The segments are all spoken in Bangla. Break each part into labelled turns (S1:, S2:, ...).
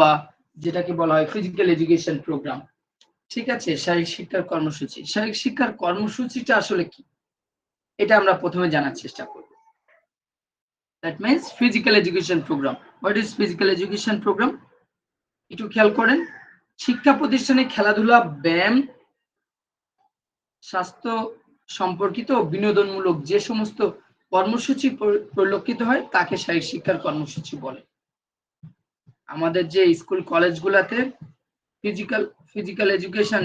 S1: বা যেটাকে বলা হয় ফিজিক্যাল এডুকেশন প্রোগ্রাম, ঠিক আছে, শারীরিক শিক্ষার কর্মসূচি। শারীরিক শিক্ষার কর্মসূচিটা আসলে কি, এটা আমরা প্রথমে জানার চেষ্টা করব। That means physical education program. What is physical education program? একটু খেয়াল করেন, শিক্ষা প্রতিষ্ঠানে খেলাধুলা, ব্যায়াম, স্বাস্থ্য সম্পর্কিত বিনোদনমূলক যে সমস্ত কর্মসূচি পরিলক্ষিত হয় তাকে শারীরিক শিক্ষার কর্মসূচি বলে। আমাদের যে স্কুল কলেজগুলোতে ফিজিক্যাল এডুকেশন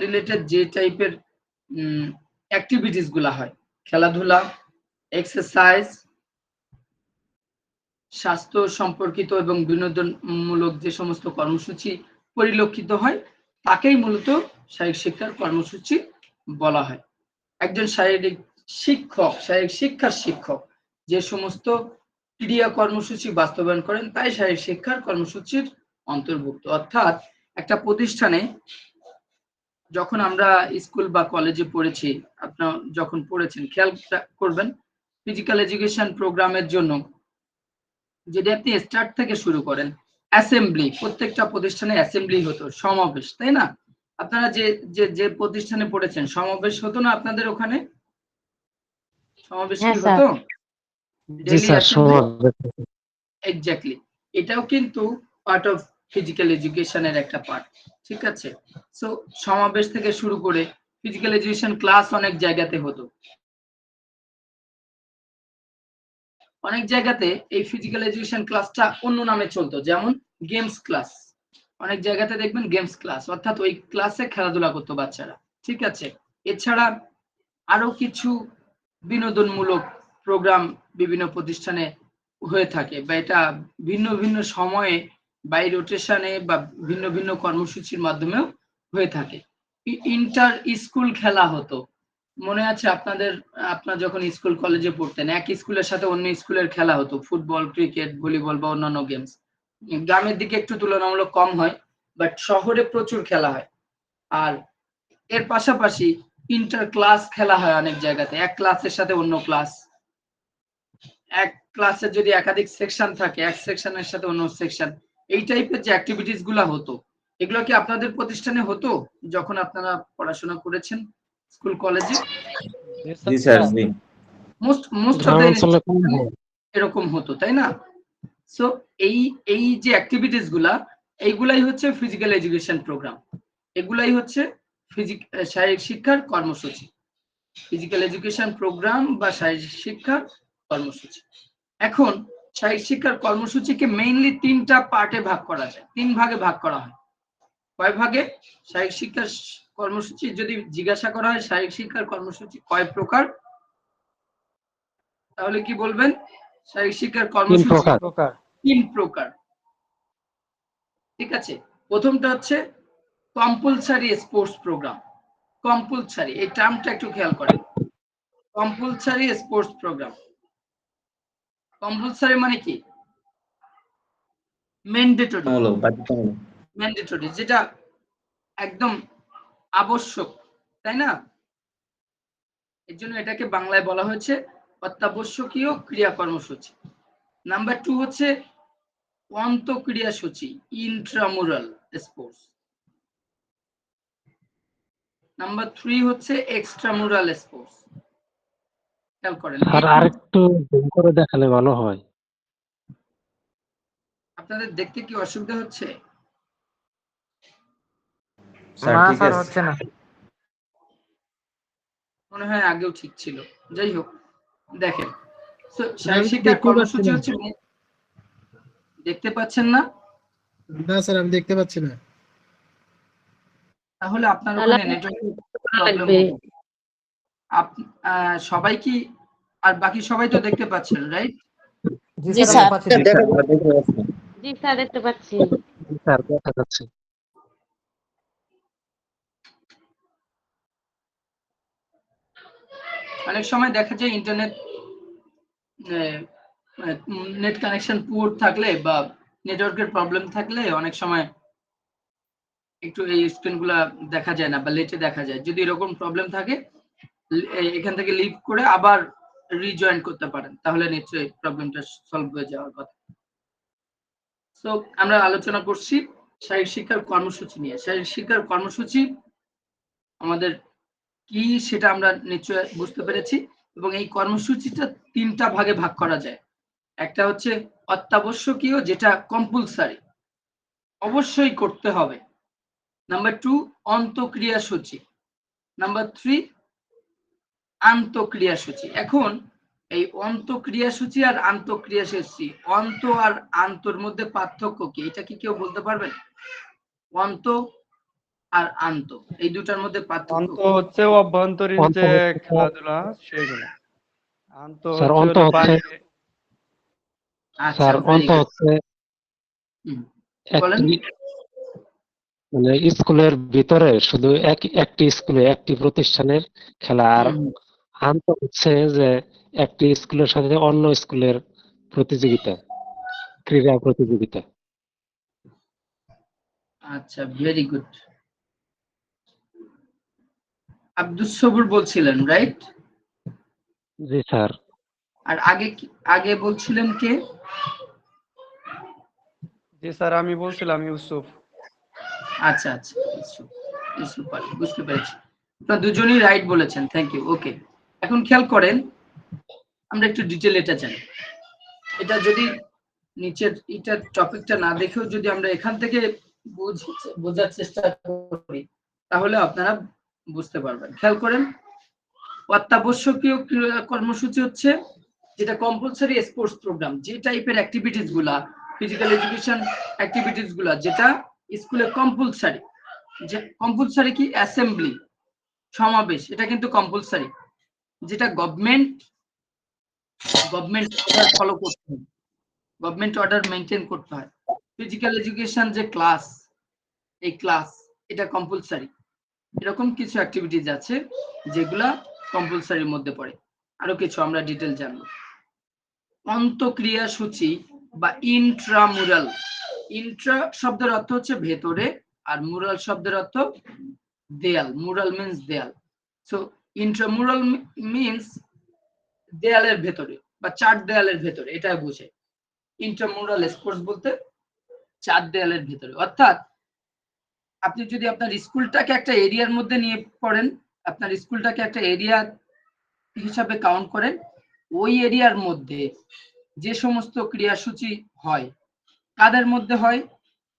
S1: রিলেটেড যে টাইপের অ্যাক্টিভিটিস গুলা হয়, খেলাধুলা, এক্সারসাইজ, স্বাস্থ্য সম্পর্কিত এবং বিনোদনমূলক যে সমস্ত কর্মসূচি পরিলক্ষিত হয় তাকেই মূলত শারীরিক শিক্ষার কর্মসূচি বলা হয়। একজন শারীরিক শিক্ষার শিক্ষক যে সমস্ত ক্রিয়া কর্মসূচি বাস্তবায়ন করেন তাই শারীরিক শিক্ষার কর্মসূচির অন্তর্ভুক্ত। অর্থাৎ একটা প্রতিষ্ঠানে যখন আমরা স্কুল বা কলেজে পড়েছি, আপনারা যখন পড়েছেন খেয়াল করবেন ফিজিক্যাল এডুকেশন প্রোগ্রামের জন্য যদি আপনি স্টার্ট থেকে শুরু করেন, অ্যাসেম্বলি, প্রত্যেকটা প্রতিষ্ঠানে অ্যাসেম্বলি হতো, সমাবেশ, তাই না? আপনারা যে যে যে প্রতিষ্ঠানে পড়েছেন সমাবেশ হতো না আপনাদের ওখানে? সমাবেশ কি হতো? Daily assembly, exactly. এটাও কিন্তু পার্ট অফ ফিজিক্যাল এডুকেশনের একটা পার্ট, ঠিক আছে? সো সমাবেশ থেকে শুরু করে ফিজিক্যাল এডুকেশন ক্লাস অনেক জায়গাতে হতো। অনেক জায়গাতে এই ফিজিক্যাল এডুকেশন ক্লাসটা অন্য নামে চলতো, যেমন গেমস ক্লাস। অনেক জায়গাতে দেখবেন গেমস ক্লাস, অর্থাৎ ওই ক্লাসে খেলাধুলা করতো বাচ্চারা, ঠিক আছে? এছাড়া আরো কিছু বিনোদনমূলক প্রোগ্রাম বিভিন্ন প্রতিষ্ঠানে হয়ে থাকে, বা এটা ভিন্ন ভিন্ন সময়ে বাই রোটেশনে বা ভিন্ন ভিন্ন কর্মসূচির মাধ্যমেও হয়ে থাকে। ইন্টার স্কুল খেলা হতো, মনে আছে আপনাদের? আপনারা যখন স্কুল কলেজে পড়তেন এক স্কুলের সাথে অন্য স্কুলের খেলা হতো, ফুটবল, ক্রিকেট, ভলিবল বা অন্যান্য গেমস। গ্রামের দিকে একটু তুলনামূলক কম হয়, বাট শহরে প্রচুর খেলা হয়। আর এর পাশাপাশি ইন্টার ক্লাস খেলা হয় অনেক জায়গাতে, এক ক্লাসের সাথে অন্য ক্লাস, এক ক্লাসে যদি একাধিক সেকশন থাকে এক সেকশনের সাথে অন্য সেকশন, এই টাইপের যে অ্যাক্টিভিটিস গুলা হতো, এগুলো কি আপনাদের প্রতিষ্ঠানে হতো যখন আপনারা পড়াশোনা করেছেন স্কুল কলেজে?
S2: জি স্যার, জি।
S1: মোস্ট অফ দ্য এরকম হতো, তাই না? সো এই যে অ্যাক্টিভিটিস গুলা, এইগুলাই হচ্ছে ফিজিক্যাল এডুকেশন প্রোগ্রাম, এগুলাই হচ্ছে শারীরিক শিক্ষার কর্মসূচি, ফিজিক্যাল এডুকেশন প্রোগ্রাম বা শারীরিক শিক্ষার কর্মসূচি। এখন শারীরিক শিক্ষার কর্মসূচিকে মেইনলি তিনটা পার্টে ভাগ করা যায়, তিন ভাগে ভাগ করা হয়। কয় ভাগে? শারীরিক শিক্ষার কর্মসূচি যদি জিজ্ঞাসা করা হয় শারীরিক শিক্ষার কর্মসূচি কয় প্রকার, তাহলে কি বলবেন? শারীরিক শিক্ষার কর্মসূচি তিন প্রকার, ঠিক আছে? প্রথমটা হচ্ছে কম্পালসারি স্পোর্টস প্রোগ্রাম। কম্পালসারি, এই টার্মটা একটু খেয়াল করেন। কম্পালসারি স্পোর্টস প্রোগ্রাম, কম্পালসারি মানে কি? ম্যান্ডেটরি, যেটা একদম আবশ্যক, তাই না? এর জন্য এটাকে বাংলায় বলা হয়েছে অত্যাবশ্যকীয় ক্রিয়া কর্মসূচি। নাম্বার 2 হচ্ছে অন্তঃক্রিয়াসূচি, ইন্ট্রামুরাল স্পোর্টস। নাম্বার 3 হচ্ছে এক্সট্রামুরাল স্পোর্টস। খেয়াল করেন,
S3: আর আরেকটু জুম করে দেখালে ভালো হয়।
S1: আপনাদের দেখতে কি অসুবিধা হচ্ছে?
S2: না স্যার, হচ্ছে না।
S1: মনে হয় আগেও ঠিক ছিল। যাই হোক, দেখেন, শারীরিক শিক্ষার কর্মসূচি হচ্ছে, দেখতে পাচ্ছেন না?
S4: না স্যার, আমি দেখতে পাচ্ছি না।
S1: তাহলে আপনার ওখানে নেটওয়ার্ক প্রবলেম হবে। সবাই কি, আর বাকি সবাই তো দেখতে পাচ্ছেন, রাইট?
S5: জি স্যার,
S6: জি স্যার, দেখতে পাচ্ছি।
S3: জি স্যার, দেখা যাচ্ছে।
S1: অনেক সময় দেখা যায় ইন্টারনেট নেট কানেকশন পুয়ার থাকলে বা নেটওয়ার্কের প্রবলেম থাকলে অনেক সময় একটু এই স্ক্রিনগুলা দেখা যায় না বা লেটে দেখা যায়। যদি এরকম প্রবলেম থাকে এখান থেকে লিভ করে আবার রিজয়েন করতে পারেন, তাহলে নিশ্চয়ই প্রবলেমটা সলভ হয়ে যাওয়ার কথা। তো আমরা আলোচনা করছি শারীরিক শিক্ষার কর্মসূচি নিয়ে। শারীরিক শিক্ষার কর্মসূচি আমাদের কি সেটা আমরা নিশ্চয় বুঝতে পেরেছি, এবং এই কর্মসূচিটা 3টা ভাগে ভাগ করা যায়। একটা হচ্ছে অত্যাবশ্যকীয়, যেটা কম্পালসারি, অবশ্যই করতে হবে। নাম্বার 2 অন্তঃক্রিয়াসূচি। নাম্বার 3 আন্তঃক্রিয়াসূচি। এখন এই অন্তঃক্রিয়াসূচি আর আন্তঃক্রিয়াসূচি, অন্ত আর আন্তর মধ্যে পার্থক্য কি, এটা কি কেউ বলতে পারবেন? অন্ত আর আন্ত, এই দুটার মধ্যে পার্থক্য
S5: অন্ত
S1: কি?
S5: হচ্ছে অভ্যন্তরীণ
S3: অন্ত
S5: যে
S3: হচ্ছে
S5: খেলাধুলা সেগুলো, আন্ত
S3: স্যার
S5: হচ্ছে
S3: অন্ত
S5: হলো
S3: হচ্ছে
S5: বাইরে।
S1: আচ্ছা,
S3: স্যার
S1: very
S3: অন্ত
S1: good.
S3: হচ্ছে
S1: বলেন।
S3: একটি মানে স্কুলের ভিতরে শুধু একটি স্কুলে একটি প্রতিষ্ঠানের খেলা, আর আন্ত হচ্ছে যে একটি স্কুলের সাথে অন্য স্কুলের প্রতিযোগিতা, ক্রীড়া প্রতিযোগিতা।
S1: আচ্ছা, ভেরি গুড। আব্দুস সবুর বলছিলেন, রাইট?
S3: জি স্যার।
S1: আর আগে বলছিলেন কে?
S5: জি স্যার, আমি বলছিলাম ইউসুফ।
S1: আচ্ছা আচ্ছা, ইউসুফ আলী, বুঝতে পেরেছি। আপনারা দুজনেই রাইট বলেছেন, থ্যাংক ইউ। ওকে, এখন খেয়াল করেন, আমরা একটু ডিটেল এটা জানি। এটা যদি নিচের এটা টপিকটা না দেখেও যদি আমরা এখান থেকে বোঝার চেষ্টা করি, তাহলে আপনারা বুঝতে পারবেন। খেয়াল করেন, অত্যাবশ্যকীয় কর্মসূচি হচ্ছে যেটা কম্পালসারি স্পোর্টস প্রোগ্রাম, যে টাইপের অ্যাক্টিভিটিস গুলা, ফিজিক্যাল এডুকেশন অ্যাক্টিভিটিস গুলা যেটা স্কুলে কম্পালসারি। যে কম্পালসারি কি? অ্যাসেম্বলি, সমাবেশ, এটা কিন্তু কম্পালসারি, যেটা গভর্নমেন্ট অর্ডার ফলো করতে হয়, গভর্নমেন্ট অর্ডার মেনটেন করতে হয়। ফিজিক্যাল এডুকেশন যে ক্লাস, এই ক্লাস এটা কম্পালসারি। এরকম কিছু অ্যাক্টিভিটিস আছে যেগুলা কম্পালসারির মধ্যে পড়ে। আরো কিছু আমরা ডিটেল জানবো। অন্তঃক্রিয়াসূচি বা ইন্ট্রামুরাল। ইন্ট্রা শব্দের অর্থ হচ্ছে ভেতরে, আর মুরাল শব্দের অর্থ দেয়াল। মুরাল মিন্স দেয়াল। সো ইন্ট্রামুরাল মিন্স দেয়ালের ভেতরে বা চার দেয়ালের ভেতরে, এটা বুঝে। ইন্ট্রামুরাল স্পোর্টস বলতে চার দেয়ালের ভেতরে, অর্থাৎ আপনি যদি আপনার স্কুলটাকে একটা এরিয়ার মধ্যে নিয়ে পড়েন, আপনার স্কুলটাকে একটা এরিয়া হিসাবে কাউন্ট করেন, ওই এরিয়ার মধ্যে যে সমস্ত ক্রিয়াসূচি হয়, কাদের মধ্যে হয়?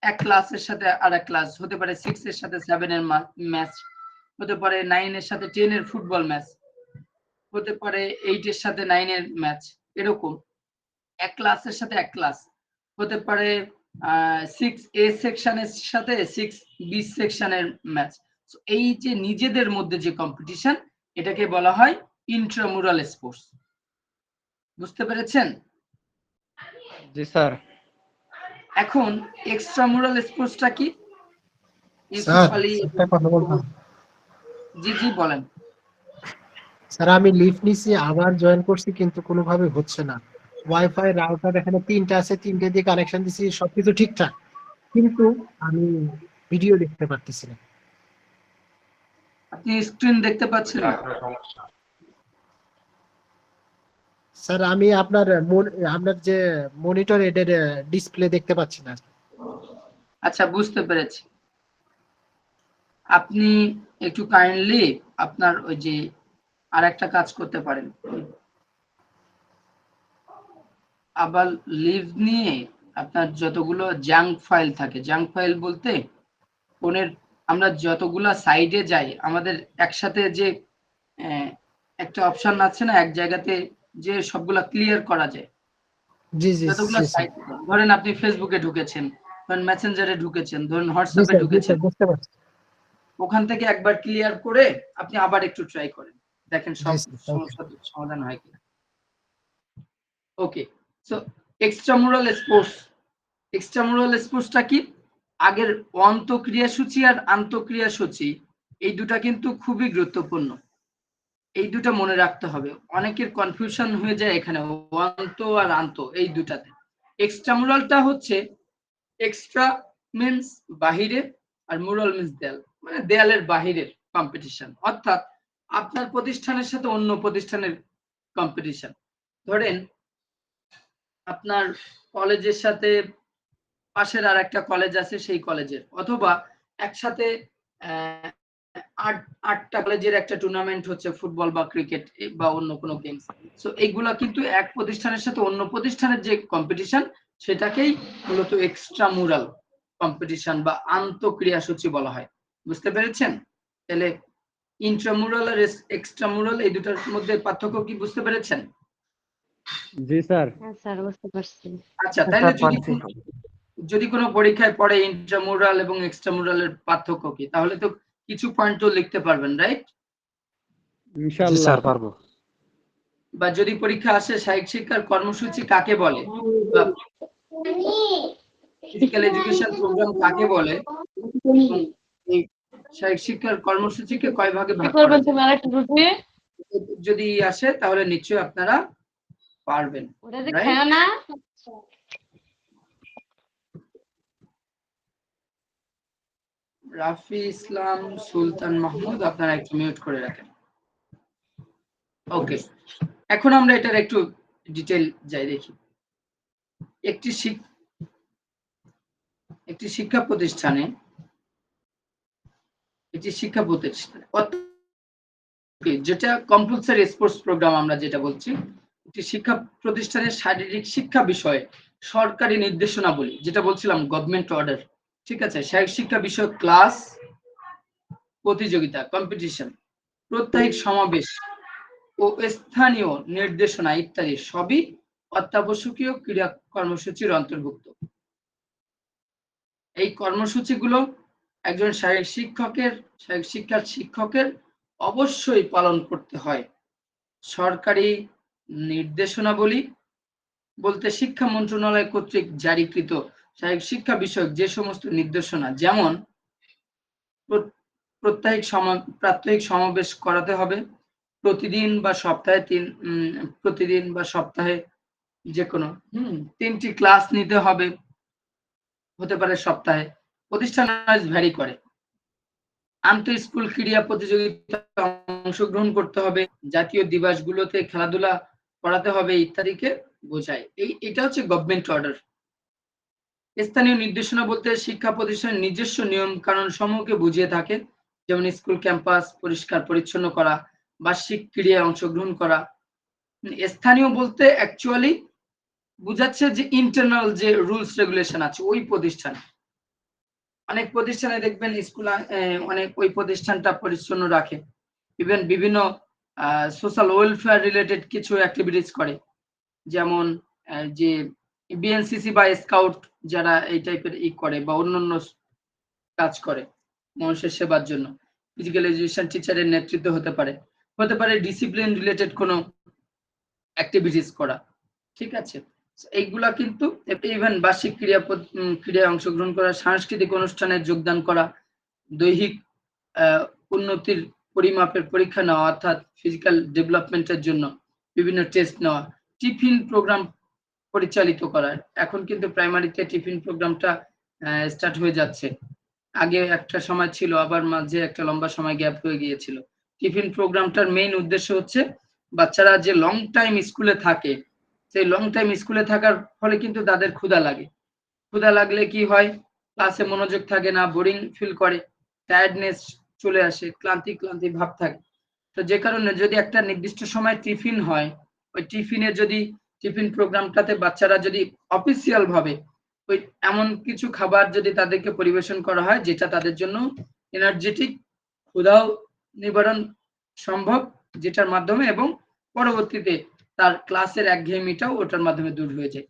S1: এক ক্লাসের সাথে আর এক ক্লাস, হতে পারে 6 এর সাথে 7 এর ম্যাচ, হতে পারে 9 এর সাথে 10 এর ফুটবল ম্যাচ, হতে পারে 8 এর সাথে 9 এর ম্যাচ। এরকম এক ক্লাসের সাথে এক ক্লাস, হতে পারে 6A সেকশনের সাথে 6B সেকশনের ম্যাচ। এই যে নিজেদের মধ্যে যে কম্পিটিশন, এটাকে বলা হয় ইন্ট্রামুরাল স্পোর্টস। বুঝতে পেরেছেন?
S5: জি স্যার।
S1: এখন এক্সট্রামুরাল স্পোর্টসটা কি? ইউসুফ
S4: স্যার
S1: আলী।
S4: একটা কথা বলতাম।
S1: জি জি বলেন।
S4: স্যার আমি লিফট নিছি, আবার জয়েন করছি, কিন্তু কোনোভাবে হচ্ছে না। ওয়াইফাই রাউটার এখানে 3টা আছে, 3টে দিয়ে কানেকশন দিছি, সবকিছু ঠিকঠাক, কিন্তু আমি ভিডিও দেখতে পারতেছি না।
S1: আপনি স্ক্রিন দেখতে পাচ্ছেন না?
S4: স্যার আমি আপনার যে মনিটর এটার ডিসপ্লে দেখতে পাচ্ছি না।
S1: আচ্ছা, বুঝতে পেরেছি। আপনি একটু কাইন্ডলি আপনার ওই যে আর একটা কাজ করতে পারেন, আবার লিভ নিয়ে আপনার যতগুলো জাঙ্ক ফাইল থাকে, জাঙ্ক ফাইল বলতে ফোনের আমরা যতগুলা সাইডে যাই, আমাদের একসাথে যে একটা অপশন আছে না এক জায়গাতে, যে সবগুলা ক্লিয়ার করা যায়,
S4: জি জি
S1: যতগুলো
S4: জি স্যার।
S1: সাইট, ধরেন আপনি ফেসবুকে ঢুকেছেন, ধরেন মেসেঞ্জারে ঢুকেছেন, ধরেন
S4: জি
S1: হোয়াটসঅ্যাপে
S4: স্যার, জি
S1: ঢুকেছেন,
S4: স্যার, বুঝতে পারছি।
S1: ওখান থেকে একবার ক্লিয়ার করে আপনি আবার একটু ট্রাই করেন, দেখেন
S4: জি
S1: সব
S4: স্যার, ওকে।
S1: সমস্যার সমাধান হয় কিনা। ওকে, সো এক্সট্রামুরাল স্পোর্টস। এক্সট্রামুরাল স্পোর্টসটা কি? আগের অন্তঃক্রিয়াসূচি আর আন্তঃক্রিয়াসূচি, এই দুটা কিন্তু খুবই গুরুত্বপূর্ণ, এই দুটা মনে রাখতে হবে। অনেকের কনফিউশন হয়ে যায় এখানে অন্ত আর আন্ত এই দুটাতে। এক্সট্রামুরালটা হচ্ছে, এক্সট্রা মিন্স বাহিরে, আর মুরাল মিন্স দেয়াল, মানে দেয়ালের বাহিরের কম্পিটিশন, অর্থাৎ আপনার প্রতিষ্ঠানের সাথে অন্য প্রতিষ্ঠানের কম্পিটিশন। ধরেন আপনার কলেজের সাথে পাশের আর একটা কলেজ আছে সেই কলেজের, অথবা একসাথে আটটা কলেজের একটা টুর্নামেন্ট হচ্ছে ফুটবল বা ক্রিকেট বা অন্য কোনো গেমস। সো এইগুলা কিন্তু এক প্রতিষ্ঠানের সাথে অন্য প্রতিষ্ঠানের যে কম্পিটিশন সেটাকেই মূলত এক্সট্রামুরাল কম্পিটিশন বা আন্তঃক্রিয়াসূচি বলা হয়। বুঝতে পেরেছেন? তাহলে ইন্ট্রামুরাল আর এক্সট্রামুরাল এই দুটার মধ্যে পার্থক্য কি বুঝতে পেরেছেন?
S5: জি স্যার।
S6: হ্যাঁ স্যার, বুঝতে পারছি।
S1: আচ্ছা, তাহলে যদি কোনো পরীক্ষায় পড়ে ইন্ট্রামুরাল এবং এক্সট্রামুরালের পার্থক্য কি, তাহলে তো কিছু পয়েন্ট তো লিখতে পারবেন, রাইট?
S3: জি
S5: ইনশাআল্লাহ।
S3: স্যার পারবো।
S1: বা যদি পরীক্ষা আসে শারীরিক শিক্ষার কর্মসূচি কাকে বলে, বা ফিজিক্যাল এডুকেশন প্রোগ্রাম কাকে বলে, এবং এই শারীরিক শিক্ষার কর্মসূচিকে কয় ভাগে
S6: কি
S1: ভাগ করা
S6: করবেন
S1: যায়,
S6: তুমি আরেকটু রুটি?
S1: যদি আসে তাহলে নিশ্চয়ই আপনারা পারবেন,
S6: ওটা যে
S1: রাইট?
S6: খায় না।
S1: রাফি ইসলাম সুলতান মাহমুদ, আপনারা একটু মিউট করে রাখেন। ওকে, এখন আমরা এটার একটু ডিটেইল যাই দেখি। একটি শিক্ষা প্রতিষ্ঠানে যেটা কম্পালসারি স্পোর্টস প্রোগ্রাম আমরা যেটা বলছি, একটি শিক্ষা প্রতিষ্ঠানের শারীরিক শিক্ষা বিষয়ে সরকারি নির্দেশনাবলী, যেটা বলছিলাম গভর্নমেন্ট অর্ডার, ঠিক আছে, শারীরিক শিক্ষা বিষয়ক ক্লাস, প্রতিযোগিতা কম্পিটিশন, প্রত্যেক সমাবেশ ও স্থানীয় নির্দেশনা ইত্যাদি সবই অত্যাবশ্যকীয় ক্রীড়া কর্মসূচির অন্তর্ভুক্ত। এই কর্মসূচিগুলো একজন শারীরিক শিক্ষার শিক্ষকের অবশ্যই পালন করতে হয়। সরকারি নির্দেশনাবলী বলতে শিক্ষা মন্ত্রণালয় কর্তৃক জারিকৃত শারীরিক শিক্ষা বিষয়ক যে সমস্ত নির্দেশনা, যেমন প্রাত্যহিক সমাবেশ করাতে হবে, প্রতিদিন বা সপ্তাহে যে কোনো 3টি ক্লাস নিতে হবে, হতে পারে সপ্তাহে, প্রতিষ্ঠান ভ্যারি করে। আন্তঃ স্কুল ক্রীড়া প্রতিযোগিতায় অংশগ্রহণ করতে হবে, জাতীয় দিবসগুলোতে খেলাধুলা করাতে হবে ইত্যাদিকে বোঝায়। এটা হচ্ছে গভর্নমেন্ট অর্ডার। স্থানীয় নির্দেশনা বলতে শিক্ষা প্রতিষ্ঠানের নিজস্ব নিয়ম কানুন সমূহকে বুঝিয়ে থাকে, যেমন স্কুল ক্যাম্পাস পরিষ্কার পরিচ্ছন্ন করা, বার্ষিক ক্রীড়ায় অংশগ্রহণ করা। স্থানীয় বলতে অ্যাকচুয়ালি বুঝাচ্ছে যে ইন্টারনাল যে রুলস রেগুলেশন আছে ওই প্রতিষ্ঠান। অনেক প্রতিষ্ঠানে দেখবেন স্কুল অনেক ওই প্রতিষ্ঠানটা পরিচ্ছন্ন রাখে, ইভেন বিভিন্ন সোশ্যাল ওয়েলফেয়ার রিলেটেড কিছু অ্যাক্টিভিটিস করে, যেমন যে বিএনসিসি বা স্কাউট যারা এই টাইপের করে বা অন্যান্য কাজ করে মানুষের সেবার জন্য, ফিজিক্যাল এডুকেশন টিচারের নেতৃত্ব হতে পারে ডিসিপ্লিন রিলেটেড কোনো অ্যাক্টিভিটিস করা, ঠিক আছে। এইগুলা কিন্তু ইভেন বার্ষিক ক্রীড়ায় অংশগ্রহণ করা, সাংস্কৃতিক অনুষ্ঠানে যোগদান করা, দৈহিক উন্নতির পরিমাপের পরীক্ষা নেওয়া, অর্থাৎ ফিজিক্যাল ডেভেলপমেন্টের জন্য বিভিন্ন টেস্ট নেওয়া, টিফিন প্রোগ্রাম পরিচালিত করা। এখন কিন্তু প্রাইমারিতে টিফিন প্রোগ্রামটা স্টার্ট হয়ে যাচ্ছে, আগে একটা সময় ছিল, আবার মাঝে একটা লম্বা সময় গ্যাপ হয়ে গিয়েছিল। টিফিন প্রোগ্রামটার মেইন উদ্দেশ্য হচ্ছে বাচ্চারা যে লং টাইম স্কুলে থাকে, সেই লং টাইম স্কুলে থাকার ফলে কিন্তু তাদের ক্ষুধা লাগলে কি হয়, ক্লাসে মনোযোগ থাকে না, বোরিং ফিল করে, টায়ার্ডনেস চলে আসে, ক্লান্তি ভাব থাকে। তো যে কারণে যদি একটা নির্দিষ্ট সময় টিফিন হয়, ওই টিফিন প্রোগ্রামটাতে বাচ্চারা যদি অফিসিয়াল ভাবে ওই এমন কিছু খাবার যদি তাদেরকে পরিবেশন করা হয় যেটা তাদের জন্য এনার্জেটিক, ক্ষুধাও নিবারণ সম্ভব, যেটার মাধ্যমে এবং পরবর্তীতে তার ক্লাসের একঘেয়েমিটাও ওটার মাধ্যমে দূর হয়ে যায়।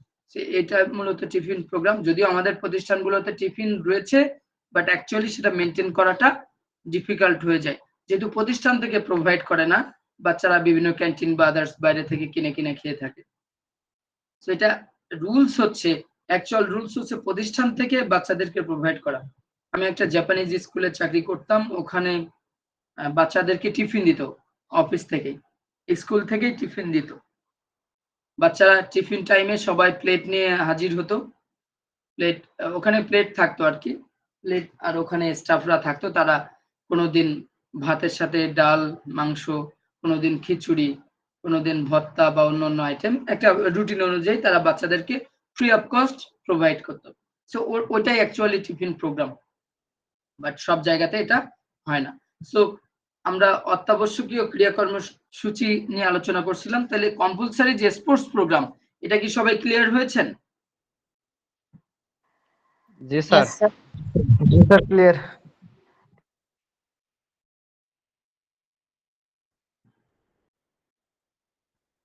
S1: এটা মূলত টিফিন প্রোগ্রাম। যদিও আমাদের প্রতিষ্ঠানগুলোতে টিফিন রয়েছে, বাট অ্যাকচুয়ালি সেটা মেনটেন করাটা ডিফিকাল্ট হয়ে যায়, যেহেতু প্রতিষ্ঠান থেকে প্রোভাইড করে না, বাচ্চারা বিভিন্ন ক্যান্টিন বা আদার্স বাইরে থেকে কিনে খেয়ে থাকে। তো এটা রুলস হচ্ছে, অ্যাকচুয়াল রুলস হচ্ছে প্রতিষ্ঠান থেকে বাচ্চাদেরকে প্রোভাইড করা। আমি একটা জাপানিজ স্কুলে চাকরি করতাম, ওখানে বাচ্চাদেরকে টিফিন দিত, অফিস থেকেই, স্কুল থেকেই টিফিন দিত। বাচ্চারা টিফিন টাইমে সবাই প্লেট নিয়ে হাজির হতো, ওখানে প্লেট থাকতো আর কি, প্লেট, আর ওখানে স্টাফরা থাকতো, তারা কোনোদিন ভাতের সাথে ডাল মাংস, কোনোদিন খিচুড়ি, কোনোদিন ভর্তা বা অন্যান্য আইটেম, একটা রুটিন অনুযায়ী তারা বাচ্চাদেরকে ফ্রি অফ কস্ট প্রোভাইড করতো। সো ওইটাই অ্যাকচুয়ালি টিফিন প্রোগ্রাম, বাট সব জায়গাতে এটা হয় না। সো আমরা অত্যাবশ্যকীয় ক্রিয়াকর্মসূচি নিয়ে আলোচনা করছিলাম, তাহলে কম্পালসারি যে স্পোর্টস প্রোগ্রাম, এটা কি সবাই ক্লিয়ার হয়েছেন?
S5: জি স্যার।
S2: জি স্যার, ক্লিয়ার।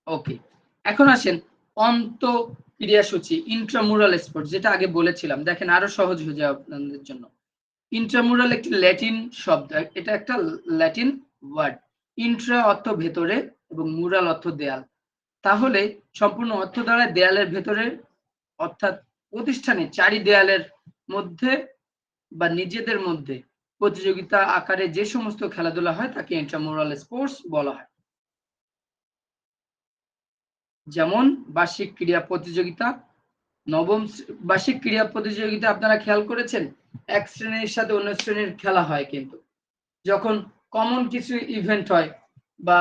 S1: ওকে, এখন আসেন অন্তঃক্রিয়াসূচি, ইন্ট্রামুরাল স্পোর্টস, যেটা আগে বলেছিলাম। দেখেন আরো সহজ হয়ে যাবে আপনাদের জন্য। ইন্ট্রামুরাল একটি ল্যাটিন শব্দ, এটা একটা ল্যাটিন ওয়ার্ড। ইন্ট্রা অর্থ ভেতরে এবং মুরাল অর্থ দেয়াল। তাহলে সম্পূর্ণ অর্থ দ্বারা দেয়ালের ভেতরে, অর্থাৎ প্রতিষ্ঠানে চারি দেয়ালের মধ্যে বা নিজেদের মধ্যে প্রতিযোগিতা আকারে যে সমস্ত খেলাধুলা হয় তাকে ইন্ট্রামুরাল স্পোর্টস বলা হয়। যেমন বার্ষিক ক্রীড়া প্রতিযোগিতা, বার্ষিক ক্রীড়া প্রতিযোগিতা আপনারা খেয়াল করেছেন, এক শ্রেণীর সাথে অন্য শ্রেণীর খেলা হয়, কিন্তু যখন কমন কিছু ইভেন্ট হয়, বা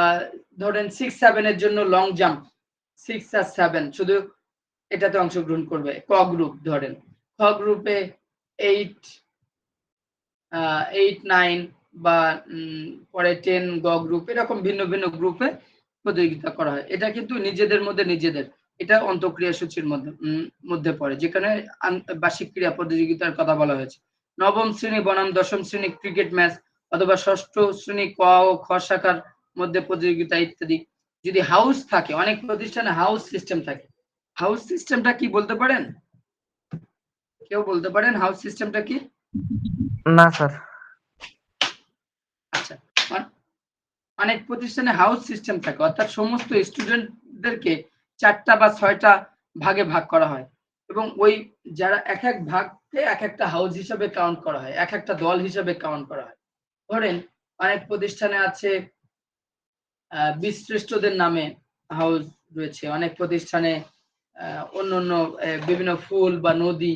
S1: ধরেন 6-7 এর জন্য লং জাম্প, 6 আর 7 শুধু এটাতে অংশগ্রহণ করবে। ক গ্রুপ, ধরেন খ গ্রুপে 8-9 বা পরে 10 গ গ্রুপ, এরকম ভিন্ন ভিন্ন গ্রুপে প্রতিযোগিতা করা হয়। এটা কিন্তু নিজেদের মধ্যে নিজেদের, এটা অন্তঃক্রিয়াসূচির মধ্যে পড়ে, যেখানে বার্ষিক ক্রীড়া প্রতিযোগিতার কথা বলা হয়েছে। নবম শ্রেণী বনাম দশম শ্রেণী ক্রিকেট ম্যাচ, অথবা ষষ্ঠ শ্রেণী ক ও খ শাখার মধ্যে প্রতিযোগিতা ইত্যাদি। যদি হাউস থাকে, অনেক প্রতিষ্ঠানে হাউস সিস্টেম থাকে। হাউস সিস্টেমটা কি বলতে পারেন? কেউ বলতে পারেন হাউস সিস্টেমটা কি?
S2: না স্যার।
S1: আচ্ছা, অনেক প্রতিষ্ঠানে হাউস সিস্টেম থাকে, অর্থাৎ সমস্ত স্টুডেন্টদেরকে 4টা বা 6টা ভাগে ভাগ করা হয়, এবং ওই যারা এক এক ভাগকে এক একটা হাউস হিসাবে কাউন্ট করা হয়, এক একটা দল হিসাবে কাউন্ট করা হয়। ধরেন অনেক প্রতিষ্ঠানে আছে বীরশ্রেষ্ঠদের নামে হাউস রয়েছে, অনেক প্রতিষ্ঠানে অন্য অন্য বিভিন্ন ফুল বা নদী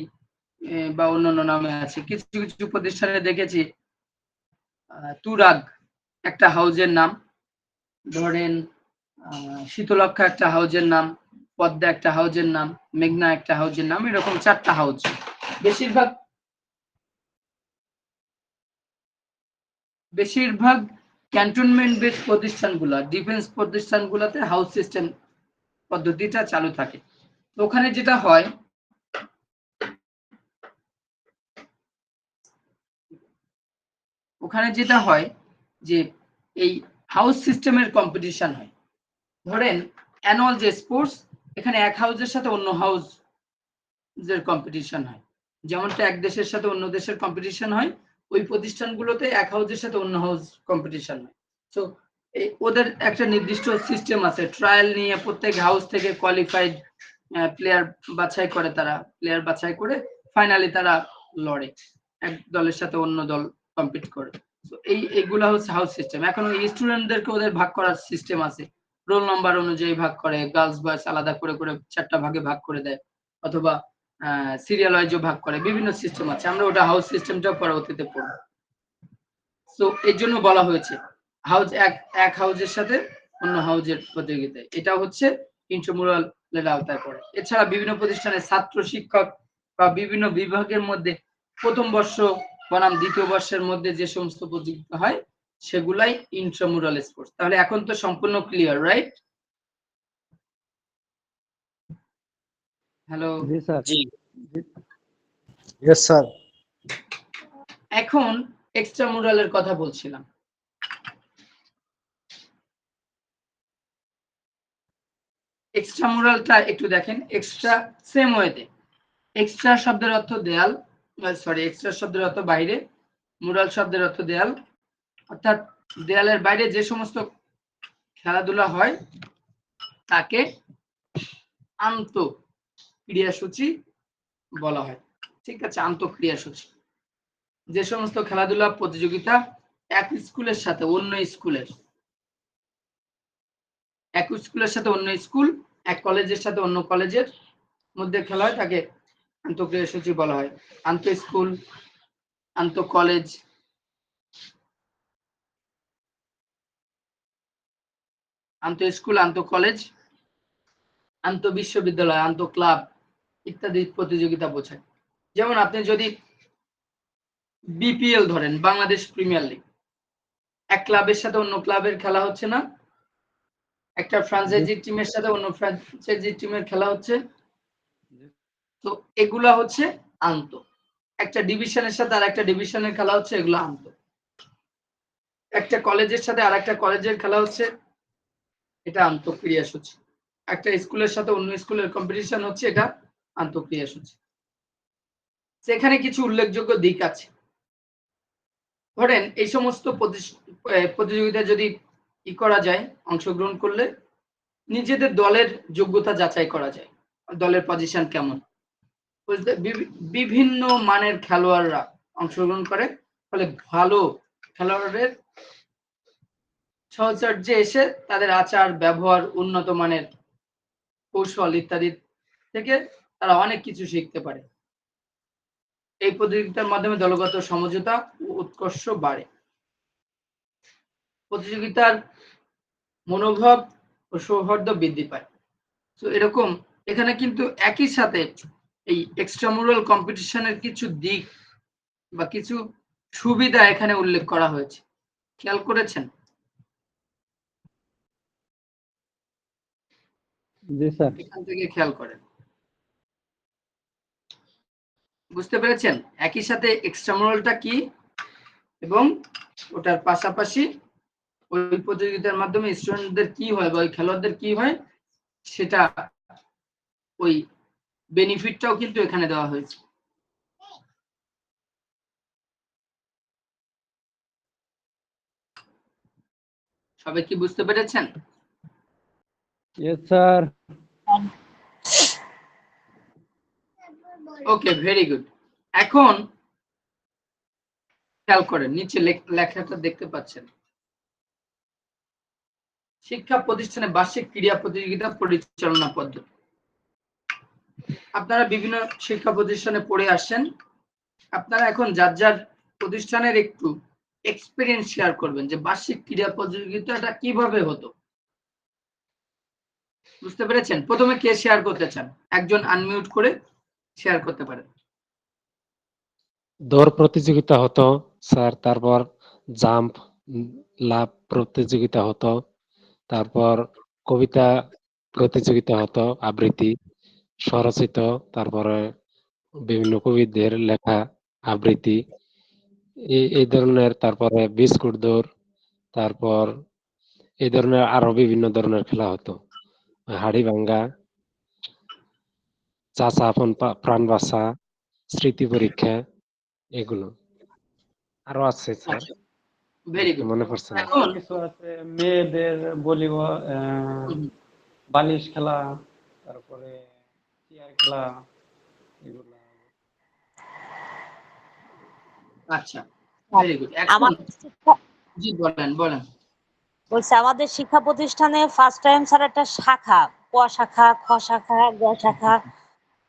S1: বা অন্যান্য নামে আছে। কিছু কিছু প্রতিষ্ঠানে দেখেছি তুরাগ একটা হাউজের নাম, ধরেন শীতলক্ষা একটা হাউজের নাম, পদ্মা একটা হাউজের নাম, মেঘনা একটা হাউজের নাম, এরকম 4টা হাউজ। বেশিরভাগ ক্যান্টনমেন্ট বেস প্রতিষ্ঠানগুলো, ডিফেন্স প্রতিষ্ঠানগুলোতে হাউস সিস্টেম পদ্ধতিটা চালু থাকে। ওখানে যেটা হয়, যে এই হাউস সিস্টেমের কম্পিটিশন হয়। ধরেন অ্যানুয়াল যে স্পোর্টস, এখানে এক হাউজের সাথে অন্য হাউজের কম্পিটিশন হয়। যেমনটা এক দেশের সাথে অন্য দেশের কম্পিটিশন হয়, ওই প্রতিষ্ঠানগুলোতে এক হাউজের সাথে অন্য হাউজ কম্পিটিশন হয়। তো ওদের একটা নির্দিষ্ট সিস্টেম আছে, ট্রায়াল নিয়ে প্রত্যেক হাউস থেকে কোয়ালিফাইড প্লেয়ার বাছাই করে, তারা প্লেয়ার বাছাই করে ফাইনালি তারা লড়ে, এক দলের সাথে অন্য দল কম্পিট করে। তো এইগুলা হচ্ছে হাউস সিস্টেম। এখন ওই স্টুডেন্টদেরকে ওদের ভাগ করার সিস্টেম আছে, রোল নাম্বার অনুযায়ী ভাগ করে, গার্লস বয়েজ আলাদা করে করে 4টা ভাগে ভাগ করে দেয়, অথবা সিরিয়াল ওয়াইজও ভাগ করে, বিভিন্ন সিস্টেম আছে। আমরা ওটা হাউস সিস্টেমটা পরবর্তীতে পড়ব। তো এর জন্য বলা হয়েছে হাউস এক হাউজের সাথে অন্য হাউজের প্রতিযোগিতা, এটা হচ্ছে ইন্ট্রামুরাল আওতায় পড়ে। এছাড়া বিভিন্ন প্রতিষ্ঠানে ছাত্র শিক্ষক বা বিভিন্ন বিভাগের মধ্যে প্রথম বর্ষ বনাম দ্বিতীয় বর্ষের মধ্যে যে সমস্ত প্রতিযোগিতা হয় সেগুলাই ইন্ট্রামুরাল স্পোর্টস। তাহলে এখন তো সম্পূর্ণ ক্লিয়ার, রাইট? হ্যালো।
S5: জি স্যার।
S4: Yes sir.
S1: এখন এক্সট্রামুরালের কথা বলছিলাম। এক্সট্রামুরালটা একটু দেখেন। এক্সট্রা সেম ওয়েতে, এক্সট্রা শব্দের অর্থ দেয়াল, এক্সট্রা শব্দের অর্থ বাইরে, মুরাল শব্দের অর্থ দেয়াল, অর্থাৎ দেয়ালের বাইরে যে সমস্ত খেলাধুলা হয় তাকে আন্তঃক্রিয়াসূচি বলা হয়। ঠিক আছে, আন্তঃক্রিয়াসূচি যে সমস্ত খেলাধুলা প্রতিযোগিতা এক স্কুলের সাথে অন্য স্কুলের, এক স্কুলের সাথে অন্য স্কুল, এক কলেজের সাথে অন্য কলেজের মধ্যে খেলা হয় তাকে আন্তঃক্রিয়াসূচি বলা হয়। আন্তঃ স্কুল, আন্তঃ কলেজ, আন্তঃ স্কুল, আন্তঃ কলেজ, আন্তঃ বিশ্ববিদ্যালয়, আন্তঃ ক্লাব ইত্যাদি প্রতিযোগিতা বোঝায়। যেমন আপনি যদি বিপিএল ধরেন, বাংলাদেশ প্রিমিয়ার লিগ, এক ক্লাবের সাথে অন্য ক্লাবের খেলা হচ্ছে না, একটা ফ্রাঞ্চাইজি টিমের সাথে অন্য ফ্রাঞ্চাইজি টিমের খেলা হচ্ছে, তো এগুলা হচ্ছে আন্ত। একটা ডিভিশনের সাথে আর একটা ডিভিশনের খেলা হচ্ছে, এগুলো আন্ত। একটা কলেজের সাথে আর একটা কলেজের খেলা হচ্ছে, এটা আন্তঃক্রিয়া সূচি। একটা স্কুলের সাথে অন্য স্কুলের কম্পিটিশন হচ্ছে, এটা আন্তঃক্রিয়া সূচি। সেখানে কিছু উল্লেখযোগ্য দিক আছে। ধরেন এই সমস্ত প্রতিযোগিতায় যদি করা যায়, অংশগ্রহণ করলে নিজেদের দলের যোগ্যতা যাচাই করা যায়, দলের পজিশন কেমন। বিভিন্ন মানের খেলোয়াড়রা অংশগ্রহণ করে, ফলে ভালো খেলোয়াড়ের সহচর্যে এসে তাদের আচার ব্যবহার, উন্নত মানের কৌশল ইত্যাদি থেকে তারা অনেক কিছু শিখতে পারে। এই প্রতিযোগিতার মাধ্যমে দলগত সমঝোতা ও উৎকর্ষ বাড়ে। প্রতিযোগিতার মনোভাব ও সৌহার্দ্য বৃদ্ধি পায়। তো এরকম এখানে কিন্তু একই সাথে এই এক্সট্রামুরাল কম্পিটিশনের কিছু দিক বা কিছু সুবিধা এখানে উল্লেখ করা হয়েছে, খেয়াল করেছেন?
S5: জি স্যার।
S1: এখান থেকে খেয়াল করেন, বুঝতে পেরেছেন? একই সাথে এক্সট্রামুরালটা কি এবং ওটার পাশাপাশি ওই প্রতিযোগিতার মাধ্যমে স্টুডেন্টদের কি হয় বা ওই খেলোয়াড়দের কি হয়, সেটা ওই বেনিফিটটাও কিন্তু এখানে দেওয়া হয়েছে। সবাই কি বুঝতে পেরেছেন?
S5: Yes sir.
S1: Okay, very good. এখন খেয়াল করেন, নিচে লেখাটা দেখতে পাচ্ছেন, শিক্ষা প্রতিষ্ঠানে বার্ষিক ক্রীড়া প্রতিযোগিতা পরিচালনা পদ্ধতি। আপনারা বিভিন্ন শিক্ষা প্রতিষ্ঠানে পড়ে আসছেন, আপনারা এখন যার যার প্রতিষ্ঠানের একটু এক্সপিরিয়েন্স শেয়ার করবেন যে বার্ষিক ক্রীড়া প্রতিযোগিতাটা কিভাবে হতো। বুঝতে পেরেছেন? প্রথমে কে শেয়ার করতে চান? একজন আনমিউট করে শেয়ার করতে পারেন।
S3: দৌড় প্রতিযোগিতা হতো স্যার, তারপর জাম্প লাভ প্রতিযোগিতা হতো, তারপর কবিতা প্রতিযোগিতা হতো, আবৃত্তি, স্বরচিত, তারপরে বিভিন্ন কবিদের লেখা আবৃত্তি, এই ধরনের, তারপরে বিস্কুট দৌড়, তারপর এই ধরনের আরো বিভিন্ন ধরনের খেলা হতো, হাড়ি ভাঙ্গা, চাচা আপন প্রাণ বাঁচা, স্মৃতি পরীক্ষা, এগুলো আরো আছে স্যার,
S1: ভেরি গুড।
S3: মনে পড়ছে না।
S1: এখন
S5: কিছু আছে মেয়েদের ভলিবল, বালিশ খেলা, তারপরে চেয়ার খেলা, এগুলো।
S1: আচ্ছা, ভেরি গুড। এখন
S7: আমাদের শিক্ষা
S1: জি বলেন বলেন।
S7: বলছে আমাদের শিক্ষা প্রতিষ্ঠানে ফার্স্ট টাইম স্যার একটা শাখা, ক শাখা, খ শাখা, গ শাখা,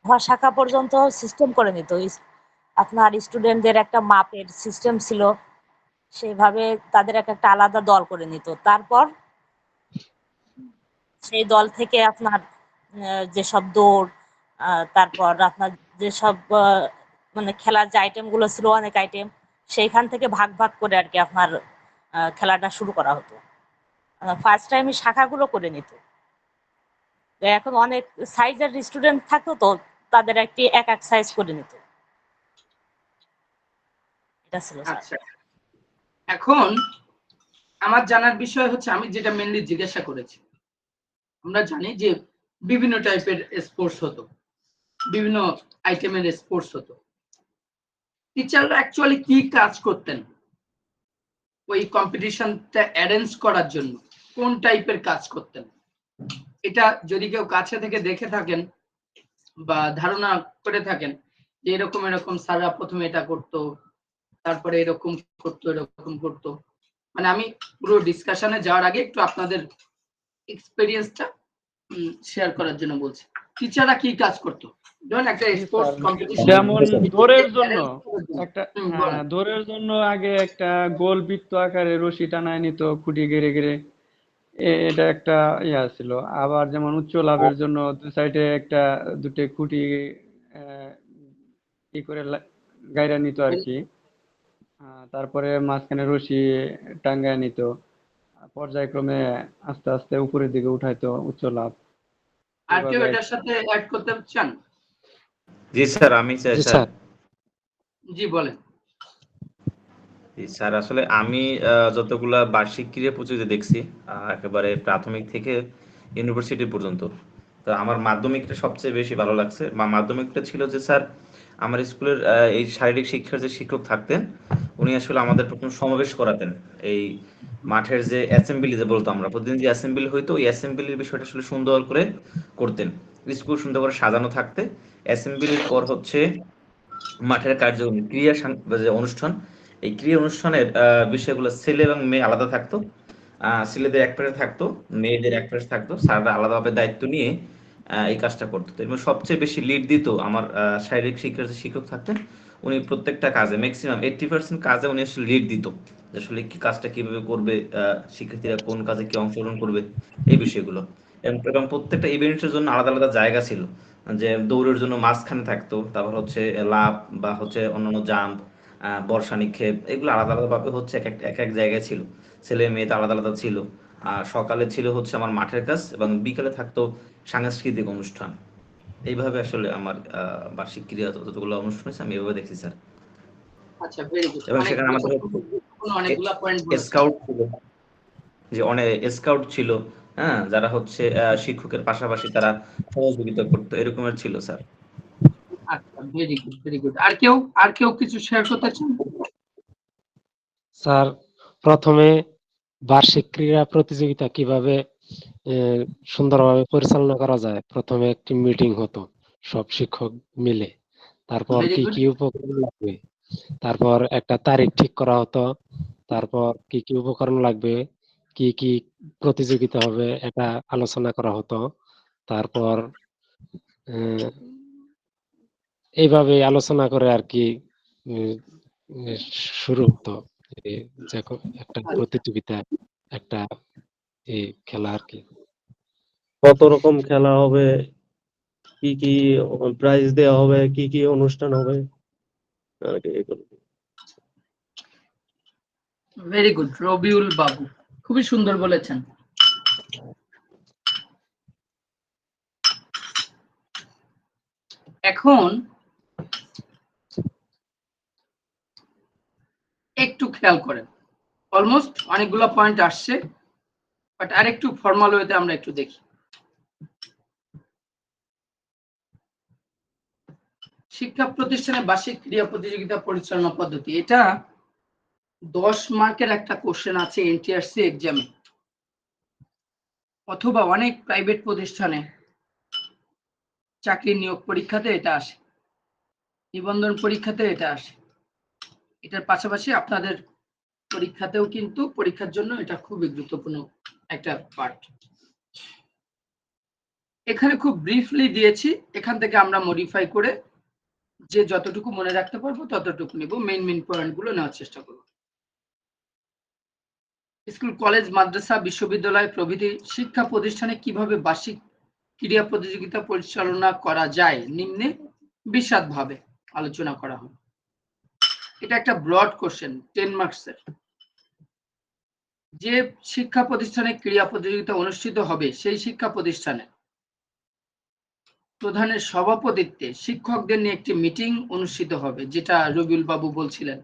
S7: ঘ শাখা পর্যন্ত সিস্টেম করে নিত। আপনার স্টুডেন্টদের একটা মাপের সিস্টেম ছিল, সেইভাবে তাদের একটা আলাদা দল করে নিত। তারপর সেই দল থেকে আপনার যেসব দৌড়, তারপর আপনার যেসব মানে খেলার যে আইটেম গুলো ছিল, অনেক আইটেম, সেইখান থেকে ভাগ ভাগ করে আর কি আপনার খেলাটা শুরু করা হতো। ফার্স্ট টাইম শাখাগুলো করে নিত। তো এখন অনেক সাইজের স্টুডেন্ট থাকতো, তো তাদের একটি এক এক সাইজ করে নিত। এটা ছিল স্যার।
S1: আচ্ছা, এখন আমার জানার বিষয় হচ্ছে, আমি যেটা মেনলি জিজ্ঞাসা করেছি, আমরা জানি যে বিভিন্ন টাইপের স্পোর্টস হতো, বিভিন্ন আইটেমের স্পোর্টস হতো। টিচাররা অ্যাকচুয়ালি কি কাজ করতেন ওই কম্পিটিশনটা অ্যারেঞ্জ করার জন্য? কোন টাইপের কাজ করতেন? এটা যদি কেউ কাছে থেকে দেখে থাকেন বা ধারণা করে থাকেন যে এরকম এরকম স্যাররা প্রথমে এটা করতো, তারপরে এরকম করতো, এরকম করতো, মানে আমি পুরো ডিসকাশনে যাওয়ার আগে একটু আপনাদের এক্সপেরিয়েন্সটা শেয়ার করার জন্য বলছি। টিচাররা কি কাজ করতো? ধরুন একটা স্পোর্টস কম্পিটিশন,
S5: যেমন দৌড়ের জন্য একটা,
S1: বলেন।
S5: দৌড়ের জন্য আগে একটা গোল বৃত্ত আকারে রশি টানায় নিত, খুঁটি গেড়ে গেড়ে, এটা একটা ইয়া ছিল। আবার যেমন উচ্চ লাভের জন্য দু সাইডে একটা দুটো খুঁটি ই করে গাইরা নিত আর কি। তারপরে মাঝখানে রশি টাঙ্গায় নিত, পর্যায়ক্রমে আস্তে আস্তে উপরের দিকে উঠাইতো, উচ্চ লাভ।
S1: আর কেউ
S5: এভাবে
S1: এটার সাথে অ্যাড করতে চান?
S8: জি স্যার, আমি চাই
S3: জি
S8: স্যার।
S3: স্যার।
S1: জি বলেন।
S8: জি স্যার, আসলে আমি যতগুলা বার্ষিক ক্রীড়া প্রতিযোগিতা দেখছি, একেবারে প্রাথমিক থেকে ইউনিভার্সিটি পর্যন্ত, তো আমার মাধ্যমিকটা সবচেয়ে বেশি ভালো লাগছে। মাধ্যমিকটা ছিল যে স্যার, আমার স্কুলের এই শারীরিক শিক্ষার যে শিক্ষক থাকতেন, উনি আসলে আমাদের প্রথম সমাবেশ করাতেন। এই মাঠের যে অ্যাসেম্বলি যে বলতো, আমরা প্রতিদিন যে অ্যাসেম্বলি হইতো, ওই অ্যাসেম্বলির বিষয়টা আসলে সুন্দর করে করতেন। স্কুল সুন্দর করে সাজানো থাকতে, অ্যাসেম্বলির পর হচ্ছে মাঠের কার্যক্রম, যে অনুষ্ঠান, এই ক্রিয়া অনুষ্ঠানের বিষয়গুলো ছেলে এবং মেয়ে আলাদা থাকতো। ছেলেদের এক পাশে থাকতো, মেয়েদের এক পাশে থাকতো, স্যাররা আলাদাভাবে দায়িত্ব নিয়ে এই কাজটা করতো। তো এবং সবচেয়ে বেশি লিড দিত আমার শারীরিক শিক্ষার যে শিক্ষক থাকতেন, উনি প্রত্যেকটা কাজে ম্যাক্সিমাম 80% কাজে উনি আসলে লিড দিত, যে আসলে কি কাজটা কিভাবে করবে, শিক্ষার্থীরা কোন কাজে কি অংশগ্রহণ করবে, এই বিষয়গুলো। এবং প্রত্যেকটা ইভেন্টের জন্য আলাদা আলাদা জায়গা ছিল, যে দৌড়ের জন্য মাঝখানে থাকতো, তারপর হচ্ছে লাফ বা হচ্ছে অন্যান্য জাম্প, বর্ষা নিক্ষেপ, এগুলো আলাদা আলাদা ভাবে হচ্ছে এক এক জায়গায় ছিল, ছেলে মেয়েতে আলাদা আলাদা ছিল। আর সকালে ছিল হচ্ছে আমার মাঠের কাজ, এবং বিকালে থাকতো সাংস্কৃতিক অনুষ্ঠান। এইভাবে আসলে আমার বার্ষিক ক্রীড়া যতগুলো অনুষ্ঠান আছে আমি এভাবে দেখছি স্যার।
S1: আচ্ছা, ভেরি গুড।
S8: এবং সেখানে আমাদের
S1: অনেকগুলা পয়েন্ট বলেছেন।
S8: স্কাউট ছিল, যে অনেক স্কাউট ছিল, হ্যাঁ, যারা হচ্ছে শিক্ষকের পাশাপাশি তারা সহযোগিতা করতো, এরকমের ছিল স্যার।
S1: আচ্ছা, ভেরি গুড, ভেরি গুড। আর কেউ কিছু শেয়ার করতে চান?
S3: স্যার, প্রথমে বার্ষিক ক্রীড়া প্রতিযোগিতা কিভাবে সুন্দরভাবে পরিচালনা করা যায়, প্রথমে একটি মিটিং হতো সব শিক্ষক মিলে। তারপর
S1: ভেরি
S3: কি
S1: গুড।
S3: কি উপকরণ লাগবে, তারপর একটা তারিখ ঠিক করা হতো। তারপর কি কি উপকরণ লাগবে, কি কি প্রতিযোগিতা হবে, এটা আলোচনা করা হতো। তারপর আহ, এইভাবে আলোচনা করে আর কি উম, উম, শুরু হতো এই যে একটা প্রতিযোগিতা, একটা এই খেলা আর কি।
S9: কত রকম খেলা হবে, কি কি প্রাইজ দেওয়া হবে, কি কি অনুষ্ঠান হবে আর কি এগুলো।
S1: ভেরি গুড, রবিউল বাবু, খুবই সুন্দর বলেছেন। এখন একটু খেয়াল করেন, অলমোস্ট অনেকগুলো পয়েন্ট আসছে, বাট আরেকটু ফর্মাল ওয়েতে আমরা একটু দেখি। শিক্ষা প্রতিষ্ঠানে বার্ষিক ক্রীড়া প্রতিযোগিতা পরিচালনা পদ্ধতি, এটা 10 মার্কের একটা কোশ্চেন আছে এনটিআরসি এক্সামে, অথবা অনেক প্রাইভেট প্রতিষ্ঠানে চাকরি নিয়োগ পরীক্ষাতে এটা আসে, নিবন্ধন পরীক্ষাতে এটা আসে। এটার পাশাপাশি আপনাদের পরীক্ষাতেও কিন্তু, পরীক্ষার জন্য এটা খুবই গুরুত্বপূর্ণ একটা পার্ট। এখানে খুব ব্রিফলি দিয়েছি, এখান থেকে আমরা মডিফাই করে যে যতটুকু মনে রাখতে পারবো ততটুকু নেব, মেইন পয়েন্ট গুলো নেওয়ার চেষ্টা করব। স্কুল, কলেজ, মাদ্রাসা, বিশ্ববিদ্যালয় প্রভৃতি শিক্ষা প্রতিষ্ঠানে কিভাবে বার্ষিক ক্রীড়া প্রতিযোগিতা পরিচালনা করা যায় নিম্নে বিশদভাবে আলোচনা করা হয়। এটা একটা ব্রড কোশ্চেন, 10 মার্কসের। যে শিক্ষা প্রতিষ্ঠানে ক্রীড়া প্রতিযোগিতা অনুষ্ঠিত হবে সেই শিক্ষা প্রতিষ্ঠানে প্রধানের সভাপতিত্বে শিক্ষকদের নিয়ে একটি মিটিং অনুষ্ঠিত হবে, যেটা রবিউল বাবু বলছিলেন।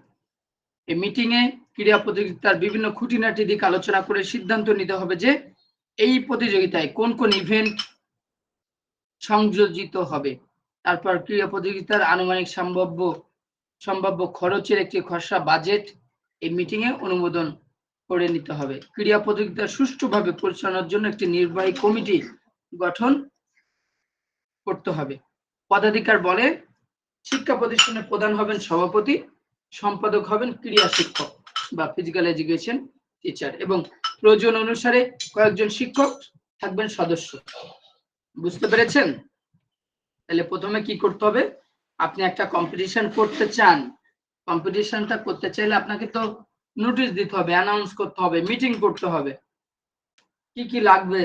S1: এই মিটিং এ ক্রীড়া প্রতিযোগিতার বিভিন্ন খুঁটিনাটি দিক আলোচনা করে সিদ্ধান্ত নিতে হবে যে এই প্রতিযোগিতায় কোন কোন ইভেন্ট সংযোজিত হবে। তারপর ক্রীড়া প্রতিযোগিতার আনুমানিক সম্ভাব্য খরচের একটি খসড়া বাজেট এই মিটিং এ অনুমোদন করে নিতে হবে। ক্রীড়া প্রতিযোগিতা সুষ্ঠুভাবে পরিচালনার জন্য একটি নির্বাহী কমিটি গঠন করতে হবে। পদাধিকার বলে শিক্ষা প্রতিষ্ঠানের প্রধান হবেন সভাপতি, সম্পাদক হবেন ক্রীড়া শিক্ষক বা ফিজিক্যাল এডুকেশন টিচার, এবং প্রয়োজন অনুসারে কয়েকজন শিক্ষক থাকবেন সদস্য। বুঝতে পেরেছেন? তাহলে প্রথমে কি করতে হবে, আপনি একটা কম্পিটিশন করতে চান, কম্পিটিশনটা করতে চাইলে আপনাকে তো নোটিশ দিতে হবে, অ্যানাউন্স করতে হবে, মিটিং করতে হবে, কি কি লাগবে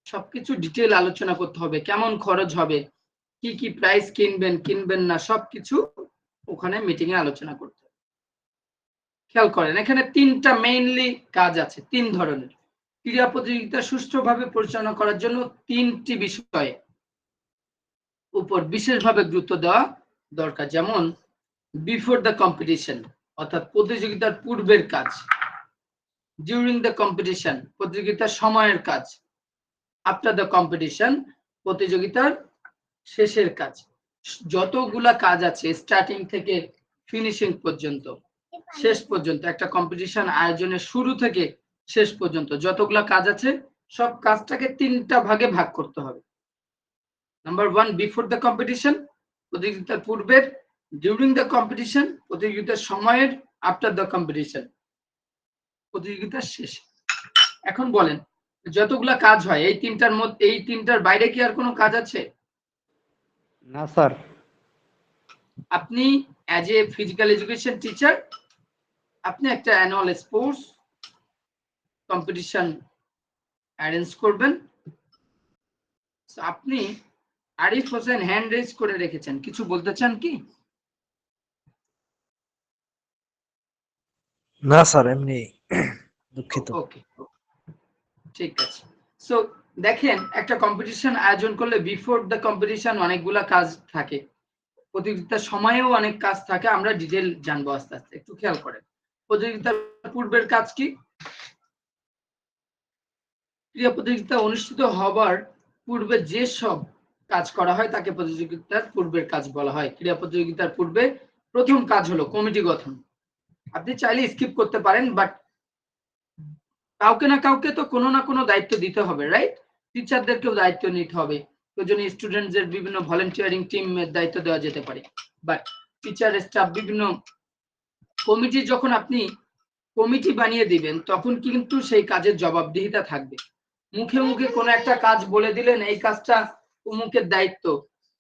S1: সবকিছু ডিটেইল আলোচনা করতে হবে, কেমন খরচ হবে, কি কি প্রাইস কিনবেন না সবকিছু ওখানে মিটিং এ আলোচনা করতে হবে। খেয়াল করেন এখানে তিনটা মেইনলি কাজ আছে, তিন ধরনের। ক্রীড়া প্রতিযোগিতা সুষ্ঠুভাবে পরিচালনা করার জন্য তিনটি বিষয়ে উপর বিশেষভাবে গুরুত্ব দেওয়া দরকার, যেমন বিফোর দ্য কম্পিটিশন অর্থাৎ প্রতিযোগিতার পূর্বের কাজ, ডিউরিং দ্য কম্পিটিশন প্রতিযোগিতার সময়ের কাজ, আফটার দ্য কম্পিটিশন প্রতিযোগিতার শেষের কাজ। যতগুলা কাজ আছে স্টার্টিং থেকে ফিনিশিং পর্যন্ত, শেষ পর্যন্ত, একটা কম্পিটিশন আয়োজনের শুরু থেকে শেষ পর্যন্ত যতগুলা কাজ আছে সব কাজটাকে তিনটা ভাগে ভাগ করতে হবে। নাম্বার 1 বিফোর দ্য কম্পিটিশন প্রতিযোগিতার পূর্বের, ডিউরিং দ্য কম্পিটিশন প্রতিযোগিতার সময়ের, আফটার দ্য কম্পিটিশন প্রতিযোগিতার শেষে। এখন বলেন যতগুলা কাজ হয় এই তিনটার মধ্যে, এই তিনটার বাইরে কি আর কোনো কাজ আছে?
S5: না স্যার।
S1: আপনি as a physical education teacher আপনি একটা অ্যানুয়াল স্পোর্টস কম্পিটিশন অ্যারেঞ্জ করবেন। আপনি আরিফ হোসেন হ্যান্ড রেজ করে রেখেছেন, কিছু বলতে চান কি?
S2: না স্যার, এমনি দুঃখিত।
S1: ওকে, ঠিক আছে। সো দেখেন একটা কম্পিটিশন আয়োজন করলে বিফোর দ্য কম্পিটিশন অনেকগুলা কাজ থাকে, প্রতিযোগিতার সময়েও অনেক কাজ থাকে, আমরা ডিটেল জানবো আস্তে আস্তে। একটু খেয়াল করেন প্রতিযোগিতার পূর্বের কাজ কি? ক্রীড়া প্রতিযোগিতা অনুষ্ঠিত হবার পূর্বে যে সব কাজ করা হয় তাকে প্রতিযোগিতার পূর্বের কাজ বলা হয়। ক্রীড়া প্রতিযোগিতার পূর্বে প্রথম কাজ হলো কমিটি গঠন। আপনি চাইলে স্কিপ করতে পারেন, বাট কাউকে না কাউকে তো কোনো না কোনো দায়িত্ব দিতে হবে, রাইট? টিচারদেরকেও দায়িত্ব নিতে হবে, প্রয়োজনে স্টুডেন্টদের বিভিন্ন ভলেন্টিয়ারিং টিমের দায়িত্ব দেওয়া যেতে পারে। বাট টিচার স্টাফ বিভিন্ন কমিটি, যখন আপনি কমিটি বানিয়ে দিবেন তখন কিন্তু সেই কাজের জবাবদিহিতা থাকবে। মুখে মুখে কোনো একটা কাজ বলে দিলেন এই কাজটা অমুকের দায়িত্ব,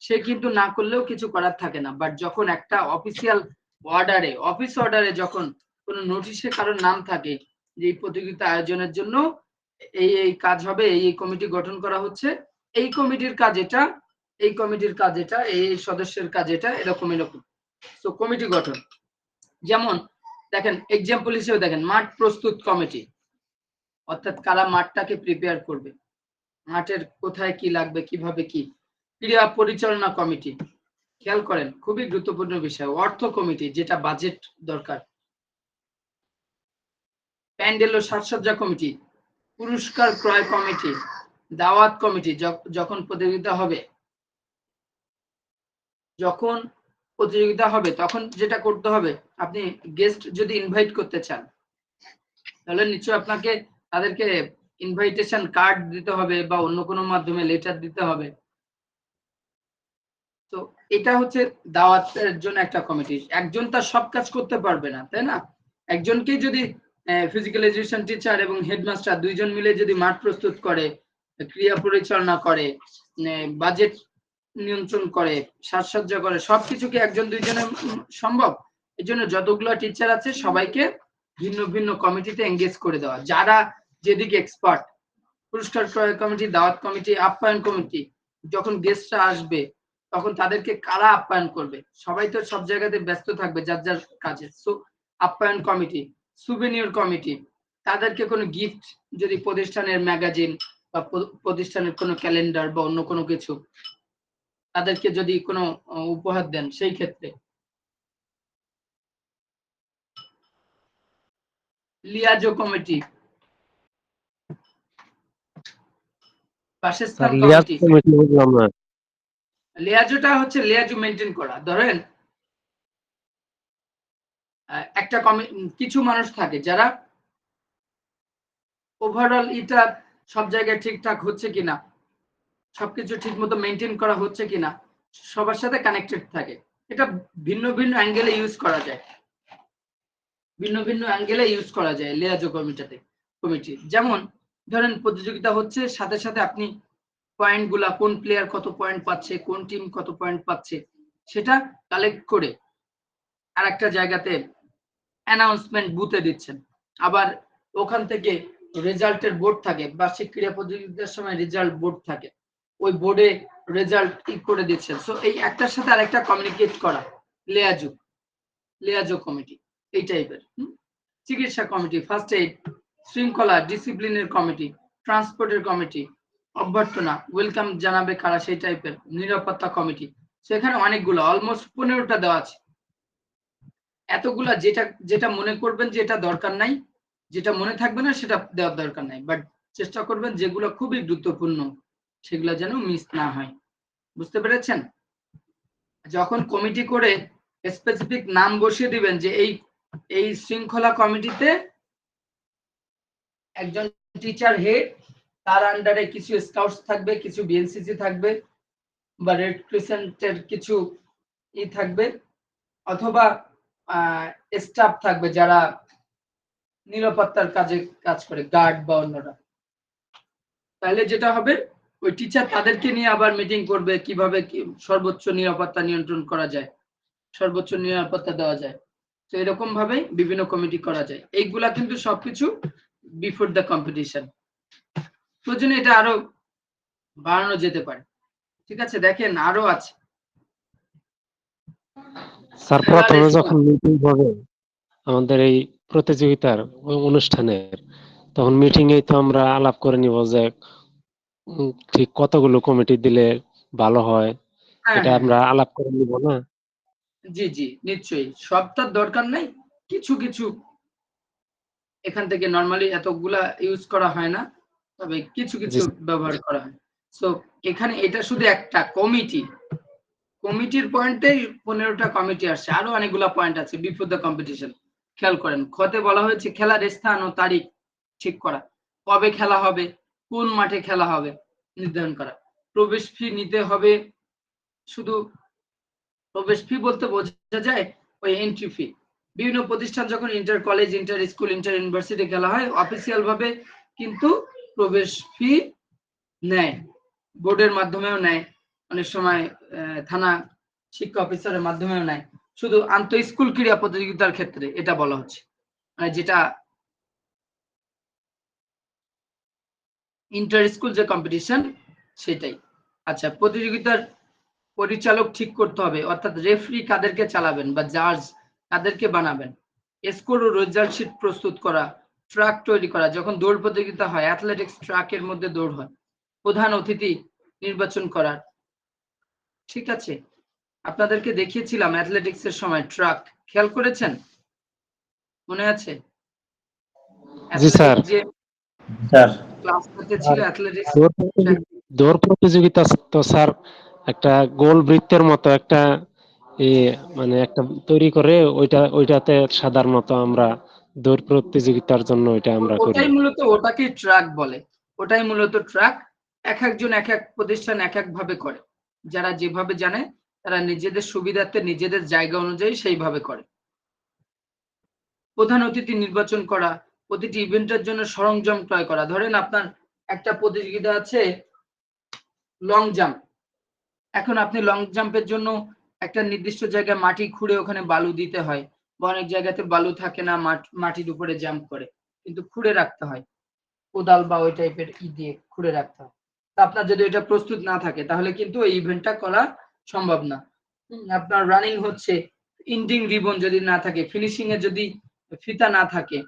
S1: সে কিন্তু না করলেও কিছু করার থাকে না। বাট যখন একটা অফিসিয়াল অর্ডারে, অফিস অর্ডারে যখন কোনো নোটিশে কারোর নাম থাকে যে এই প্রতিযোগিতা আয়োজনের জন্য এই কাজ হবে, এই কমিটি গঠন করা হচ্ছে, এই কমিটির কাজ এটা, এই কমিটির কাজ এটা, এই সদস্যের কাজ এটা, এরকম এরকম। তো কমিটি গঠন, যেমন দেখেন এক্সাম্পল হিসেবে দেখেন মাঠ প্রস্তুত কমিটি, অর্থাৎ কারা মাঠটাকে প্রিপেয়ার করবে, মাঠের কোথায় কি লাগবে, কিভাবে কি। ক্রীড়া পরিচালনা কমিটি, খেয়াল করেন খুবই গুরুত্বপূর্ণ বিষয়। অর্থ কমিটি, যেটা বাজেট দরকার। প্যান্ডেল ও সাজসজ্জা কমিটি, পুরস্কার ক্রয় কমিটি, দাওয়াত কমিটি, যখন প্রতিযোগিতা হবে, যখন প্রতিযোগিতা হবে তখন যেটা করতে হবে, আপনি গেস্ট যদি ইনভাইট করতে চান তাহলে নিশ্চয়ই আপনাকে তাদেরকে ইনভাইটেশন কার্ড দিতে হবে বা অন্য কোনো মাধ্যমে লেটার দিতে হবে। তো এটা হচ্ছে দাওয়াতের জন্য একটা কমিটি। একজন তার সব কাজ করতে পারবে না, তাই না? একজনকেই যদি ফিজিক্যাল এডুকেশন টিচার এবং হেডমাস্টার দুইজন মিলে যদি মাঠ প্রস্তুত করে, ক্রিয়া পরিচালনা করে, বাজেট নিয়ন্ত্রণ করে, সাজসজ্জা করে, সবকিছু কি একজন দুইজনের সম্ভব? এই জন্য যতগুলো টিচার আছে সবাইকে ভিন্ন ভিন্ন কমিটিতে এঙ্গেজ করে দেওয়া, যারা যেদিকে এক্সপার্ট। পুরস্কার ক্রয় কমিটি, দাওয়াত কমিটি, আপ্যায়ন কমিটি, যখন গেস্টরা আসবে তখন তাদেরকে কারা আপ্যায়ন করবে? সবাই তো সব জায়গাতে ব্যস্ত থাকবে যার যার কাজে। সো আপ্যায়ন কমিটি, সুভেনিয়র কমিটি, তাদেরকে কোনো গিফট, যদি প্রতিষ্ঠানের ম্যাগাজিন বা প্রতিষ্ঠানের কোনো ক্যালেন্ডার বা অন্য কোনো কিছু তাদেরকে যদি কোনো উপহার দেন সেই ক্ষেত্রে। লিয়াজো কমিটি, বাসস্থান কমিটি। লিয়াজোটা হচ্ছে লিয়াজো মেনটেন করা। ধরেন একটা কিছু মানুষ থাকে যারা ওভারঅল এটা সব জায়গায় ঠিকঠাক হচ্ছে কিনা, সবকিছু ঠিক মতো মেনটেন করা হচ্ছে কিনা, সবার সাথে কানেক্টেড থাকে। এটা ভিন্ন ভিন্ন অ্যাঙ্গেলে ইউজ করা যায়, ভিন্ন ভিন্ন অ্যাঙ্গেলে ইউজ করা যায় লিয়াজো কমিটি। যেমন ধরেন প্রতিযোগিতা হচ্ছে, সাথে সাথে আপনি পয়েন্ট গুলা, কোন প্লেয়ার কত পয়েন্ট পাচ্ছে, কোন টিম কত পয়েন্ট পাচ্ছে, সেটা কালেক্ট করে আর একটা জায়গাতে অ্যানাউন্সমেন্ট বুথে দিচ্ছেন। আবার ওখান থেকে রেজাল্টের বোর্ড থাকে, বার্ষিক ক্রীড়া প্রতিযোগিতার সময় রেজাল্ট বোর্ড থাকে, ওই বোর্ডে রেজাল্ট করে দিচ্ছেন। সো এই একটার সাথে আরেকটা কমিউনিকেট করা, লিয়াজো কমিটি এই টাইপের। চিকিৎসা কমিটি, ফার্স্ট এইড, শৃঙ্খলা ডিসিপ্লিনের কমিটি, ট্রান্সপোর্টের কমিটি, অভ্যর্থনা ওয়েলকাম জানাবে কারা সেই টাইপের, নিরাপত্তা কমিটি। সেখানে অনেকগুলো অলমোস্ট 15টা দেওয়া আছে। এতগুলা যেটা যেটা মনে করবেন যে এটা দরকার নাই, যেটা মনে থাকবে না সেটা দেওয়ার দরকার নাই, বাট চেষ্টা করবেন যেগুলো খুবই গুরুত্বপূর্ণ সেগুলো যেন মিস না হয়। বুঝতে পেরেছেন? যখন কমিটি করে স্পেসিফিক নাম বসিয়ে দিবেন যে এই শৃঙ্খলা কমিটিতে একজন টিচার হেড, তার আন্ডারে কিছু স্কাউটস থাকবে, কিছু বিএনসিসি থাকবে, বা রেড ক্রিসেন্টের কিছু থাকবে, অথবা স্টাফ থাকবে যারা নিরাপত্তার কাজে কাজ করে, গার্ড বা অন্যরা। তাহলে যেটা হবে ওই টিচার তাদেরকে নিয়ে আবার মিটিং করবে কিভাবে সর্বোচ্চ নিরাপত্তা নিয়ন্ত্রণ করা যায়, সর্বোচ্চ নিরাপত্তা দেওয়া যায়। তো এরকম ভাবে বিভিন্ন কমিটি করা যায়। এইগুলা কিন্তু সবকিছু বিফোর দ্য কম্পিটিশন। প্রয়োজনে এটা আরো বাড়ানো যেতে পারে। ঠিক আছে, দেখেন আরো আছে।
S3: স্যার প্রথমে যখন মিটিং হবে আমাদের এই প্রতিযোগিতার অনুষ্ঠানের, তখন মিটিং এই তো আমরা আলাপ করে নিব যে ঠিক কতগুলো কমিটি দিলে ভালো হয়, এটা আমরা আলাপ করে নিব না?
S1: জি জি নিশ্চয়ই, সবটার দরকার নাই, কিছু কিছু এখান থেকে নরমালি এতগুলা ইউজ করা হয় না, তবে কিছু কিছু ব্যবহার করা হয়। সো এখানে এটা শুধু একটা কমিটি, কমিটির পয়েন্টে 15টা কমিটি আসছে, আরো অনেকগুলা পয়েন্ট আছে বিফোর দ্য কম্পিটিশন। খেয়াল করেন, খতে বলা হয়েছে খেলার স্থান ও তারিখ ঠিক করা, কবে খেলা হবে, কোন মাঠে খেলা হবে নির্ধারণ করা, প্রবেশ ফি নিতে হবে। শুধু প্রবেশ ফি বলতে বোঝা যায় ওই এন্ট্রি ফি। বিভিন্ন প্রতিষ্ঠান যখন inter college, inter school, inter university খেলা হয়, অফিসিয়াল ভাবে কিন্তু প্রবেশ ফি নেয়, বোর্ডের মাধ্যমেও নেয়, অনেক সময় থানা শিক্ষা অফিসারের মাধ্যমেও নেয়। শুধু আন্তঃ স্কুল ক্রীড়া প্রতিযোগিতার ক্ষেত্রে এটা বলা হচ্ছে, মানে যেটা ইন্টার স্কুল যে কম্পিটিশন সেটাই। আচ্ছা, প্রতিযোগিতার পরিচালক ঠিক করতে হবে, অর্থাৎ রেফারি কাদেরকে চালাবেন বা জাজ কাদেরকে বানাবেন, স্কোর ও রেজাল্ট শিট প্রস্তুত করা, ট্র্যাক তৈরি করা, যখন দৌড় প্রতিযোগিতা হয় অ্যাথলেটিক্স ট্র্যাকের মধ্যে দৌড় হয়, প্রধান অতিথি নির্বাচন করা। ঠিক আছে, আপনাদেরকে দেখিয়েছিলাম অ্যাথলেটিক্স এর সময় ট্র্যাক, খেয়াল করেছেন? মনে আছে?
S3: জি স্যার।
S1: যে
S9: স্যার
S1: ক্লাসটাতে ছিল অ্যাথলেটিক্স,
S3: দৌড় প্রতিযোগিতা তো স্যার একটা গোল বৃত্তের মতো একটা মানে একটা তৈরি করে ওইটাতে সাধারণত আমরা দৌড় প্রতিযোগিতার জন্য ওইটা আমরা করি।
S1: ওটাই মূলত, ওটাকে ট্র্যাক বলে, ওটাই মূলত ট্র্যাক। এক একজন এক এক প্রতিষ্ঠান এক এক ভাবে করে, যারা যেভাবে জানে তারা নিজেদের সুবিধার্থে নিজেদের জায়গা অনুযায়ী সেইভাবে করে। প্রধান অতিথি নির্বাচন করা, প্রতিটি ইভেন্টের জন্য সরঞ্জাম ক্রয় করা। ধরেন আপনার একটা প্রতিযোগিতা আছে লং জাম্প, এখন আপনি লং জাম্পের জন্য একটা নির্দিষ্ট জায়গায় মাটি খুঁড়ে ওখানে বালু দিতে হয়, বা অনেক জায়গাতে বালু থাকে না, মাটির উপরে জাম্প করে, কিন্তু খুঁড়ে রাখতে হয়, কোদাল বা ওই টাইপের দিয়ে খুঁড়ে রাখতে হয়। তা আপনার যদি এটা প্রস্তুত না থাকে তাহলে কিন্তু এই ইভেন্টটা করা সম্ভব না। আপনার রানিং হচ্ছে, ইন্ডিং রিবন যদি না থাকে, ফিনিশিং এ যদি ফিতা না থাকে,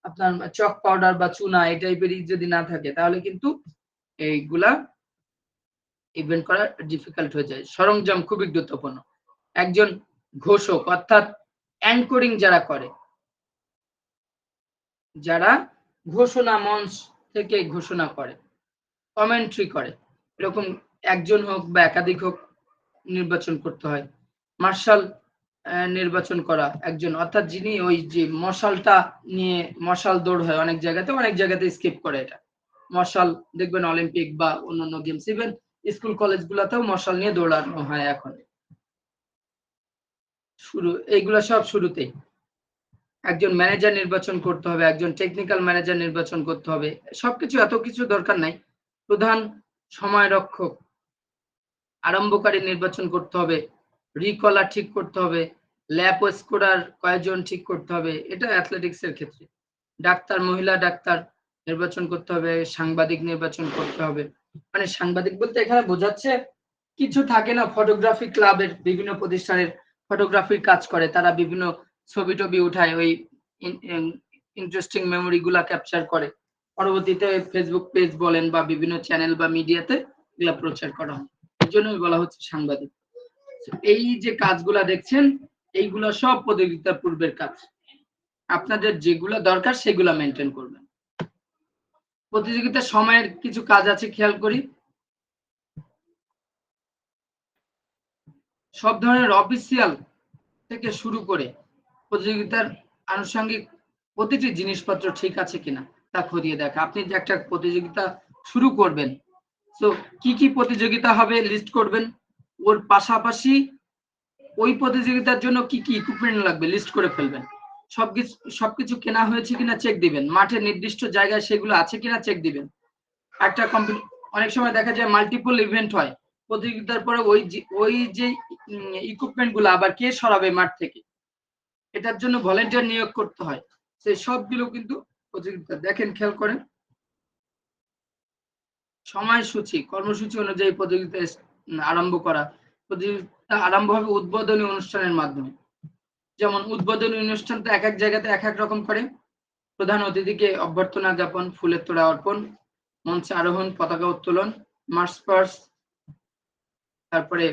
S1: আপনার চক পাউডার বা চুনা এই টাইপের যদি না থাকে, তাহলে কিন্তু এইগুলা ইভেন্ট করা ডিফিকাল্ট হয়ে যায়। সরঞ্জাম খুবই গুরুত্বপূর্ণ। একজন ঘোষক অর্থাৎ অ্যাঙ্করিং যারা করে, যারা ঘোষণা মঞ্চ থেকে ঘোষণা করে, কমেন্ট্রি করে, এরকম একজন হোক বা একাধিক হোক নির্বাচন করতে হয়। মার্শাল নির্বাচন করা একজন, অর্থাৎ যিনি ওই যে মশালটা নিয়ে, মশাল দৌড় হয় অনেক জায়গাতে স্কিপ করে এটা। মশাল দেখবেন অলিম্পিক বা অন্যান্য গেমস, ইভেন স্কুল কলেজগুলোতেও মশাল নিয়ে দৌড়ানো হয় এখন। এইগুলা সব শুরুতেই। একজন ম্যানেজার নির্বাচন করতে হবে, একজন টেকনিক্যাল ম্যানেজার নির্বাচন করতে হবে, সবকিছু এত কিছু দরকার নাই। প্রধান সময় রক্ষক, আরম্ভকারী নির্বাচন করতে হবে, রিকলার ঠিক করতে হবে, ল্যাব স্কোরার কয়েকজন ঠিক করতে হবে, এটা অ্যাথলেটিক্স এর ক্ষেত্রে। ডাক্তার, মহিলা ডাক্তার নির্বাচন করতে হবে, সাংবাদিক নির্বাচন করতে হবে, মানে সাংবাদিক বলতে এখানে বোঝাচ্ছে কিছু থাকে না, ফটোগ্রাফি ক্লাবের বিভিন্ন প্রতিষ্ঠানের ফটোগ্রাফির কাজ করে, তারা বিভিন্ন ছবি টবি উঠায়, ওই ইন্টারেস্টিং মেমোরি গুলা ক্যাপচার করে, পরবর্তীতে ফেসবুক পেজ বলেন বা বিভিন্ন চ্যানেল বা মিডিয়াতে এগুলা প্রচার করা হয়, এই জন্যই বলা হচ্ছে সাংবাদিক। এই যে কাজগুলা দেখছেন এইগুলা সব প্রতিযোগিতার পূর্বের কাজ, আপনাদের যেগুলা দরকার সেগুলা মেনটেন করবেন। প্রতিযোগিতার সময়ের কিছু কাজ আছে, খেয়াল করি। সব ধরনের অফিসিয়াল থেকে শুরু করে প্রতিযোগিতার আনুষঙ্গিক প্রতিটি জিনিসপত্র ঠিক আছে কিনা তা খতিয়ে দেখা। আপনি যে একটা প্রতিযোগিতা শুরু করবেন, তো কি কি প্রতিযোগিতা হবে লিস্ট করবেন, ওর পাশাপাশি ওই প্রতিযোগিতার জন্য কি কি ইকুইপমেন্ট লাগবে লিস্ট করে ফেলবেন, সবকিছু কেনা হয়েছে কিনা চেক দিবেন, মাঠে নির্দিষ্ট জায়গায় সেগুলো আছে কিনা চেক দিবেন। একটা অনেক সময় দেখা যায় মাল্টিপল ইভেন্ট হয়, প্রতিযোগিতার পরে ওই যে ইকুইপমেন্ট গুলো আবার কে সরাবে মাঠ থেকে, এটার জন্য ভলেন্টিয়ার নিয়োগ করতে হয়। সেই সবগুলো কিন্তু প্রতিযোগিতা দেখেন, খেয়াল করেন সময়সূচি কর্মসূচি অনুযায়ী প্রতিযোগিতা আরম্ভ করা। প্রতিযোগিতা আরম্ভ হবে উদ্বোধনী অনুষ্ঠানের মাধ্যমে, যেমন উদ্বোধনী অনুষ্ঠানটা এক এক জায়গাতে এক এক রকম করে। প্রধান অতিথিকে অভ্যর্থনা জ্ঞাপন, ফুলের তোড়া অর্পণ, মঞ্চে আরোহণ, পতাকা উত্তোলন, মার্চ পাস্ট, তারপরে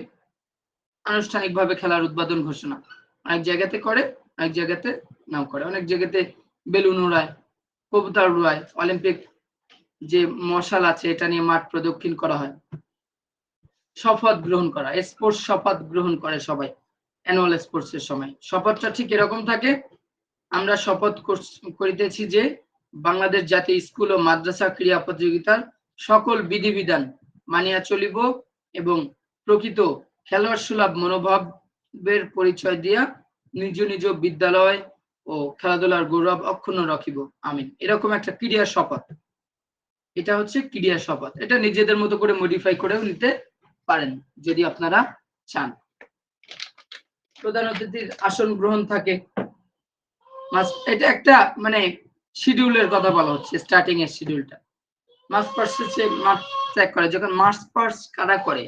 S1: আনুষ্ঠানিকভাবে খেলার উদ্বোধন ঘোষণা। অনেক জায়গাতে করে, অনেক জায়গাতে নাও করে, অনেক জায়গাতে বেলুন উড়ায়, কবুতর উড়ায়, অলিম্পিক যে মশাল আছে এটা নিয়ে মাঠ প্রদক্ষিণ করা হয়, শপথ গ্রহণ করা, স্পোর্টস শপথ গ্রহণ করে সবাই অ্যানুয়াল স্পোর্টস এর সময়। শপথটা ঠিক এরকম থাকে, আমরা শপথ করিতেছি যে বাংলাদেশ জাতীয় স্কুল ও মাদ্রাসা ক্রীড়া প্রতিযোগিতার সকল বিধিবিধান মানিয়া চলিব এবং প্রকৃত খেলোয়াড় সুলভ মনোভাবের পরিচয় দিয়া নিজ নিজ বিদ্যালয় ও খেলাধুলার গৌরব অক্ষুণ্ণ রাখিব, আমিন। এরকম একটা ক্রীড়া শপথ, এটা হচ্ছে ক্রীড়া শপথ। এটা নিজেদের মতো করে মডিফাই করেও নিতে পারেন যদি আপনারা চান। প্রধান অতিথির আসন গ্রহণ থাকে, এটা একটা মানে শিডিউলের কথা বলা হচ্ছে, স্টার্টিং এর শিডিউলটা। মার্চ পাস্ট হচ্ছে মার্চ চেক করে, যখন মার্চ পাস্ট কারা করে,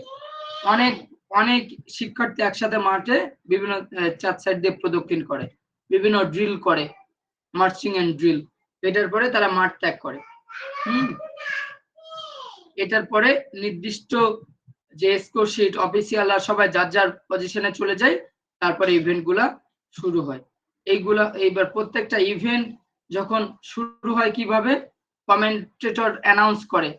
S1: অনেক অনেক শিক্ষার্থী একসাথে মাঠে বিভিন্ন চার সাইড দিয়ে প্রদক্ষিণ করে, বিভিন্ন ড্রিল করে, মার্চিং এন্ড ড্রিল। এটার পরে তারা মাঠ ত্যাগ করে। এটার পরে নির্দিষ্ট যে স্কোর শিট অফিসিয়ালরা সবাই যার যার পজিশনে চলে যায়, তারপরে ইভেন্ট গুলা শুরু হয়। এইগুলা এইবার প্রত্যেকটা ইভেন্ট যখন শুরু হয় কিভাবে, কমেন্টেটর অ্যানাউন্স করে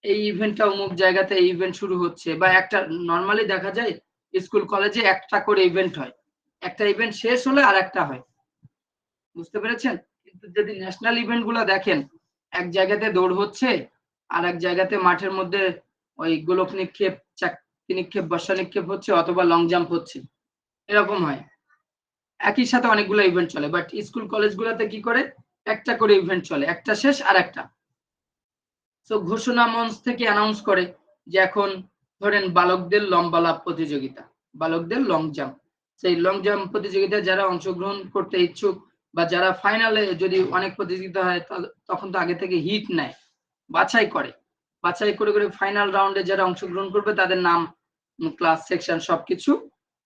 S1: এই ইভেন্টটা অমুক জায়গাতে এই ইভেন্ট শুরু হচ্ছে, বা একটা নর্মালি দেখা যায় স্কুল কলেজে একটা করে ইভেন্ট হয়, একটা ইভেন্ট শেষ হলে আর একটা হয়, বুঝতে পেরেছেন? কিন্তু যদি ন্যাশনাল ইভেন্ট গুলা দেখেন, এক জায়গাতে দৌড় হচ্ছে, আর এক জায়গাতে মাঠের মধ্যে ওই গোলক নিক্ষেপ, চাকতি নিক্ষেপ, বর্ষা নিক্ষেপ হচ্ছে, অথবা লং জাম্প হচ্ছে, এরকম হয়। একই সাথে অনেকগুলো ইভেন্ট চলে, বাট স্কুল কলেজ গুলাতে কি করে, একটা করে ইভেন্ট চলে, একটা শেষ আর একটা। তো ঘোষণা মঞ্চ থেকে অ্যানাউন্স করে যে এখন ধরেন বালকদের লম্বা লাফ প্রতিযোগিতা, বালকদের লং জাম্প, সেই লং জাম্প প্রতিযোগিতায় যারা অংশগ্রহণ করতে ইচ্ছুক বা যারা ফাইনালে, যদি অনেক প্রতিযোগিতা হয় তখন তো আগে থেকে হিট নেয়, বাছাই করে, বাছাই করে করে ফাইনাল রাউন্ডে যারা অংশগ্রহণ করবে তাদের নাম, ক্লাস, সেকশন সবকিছু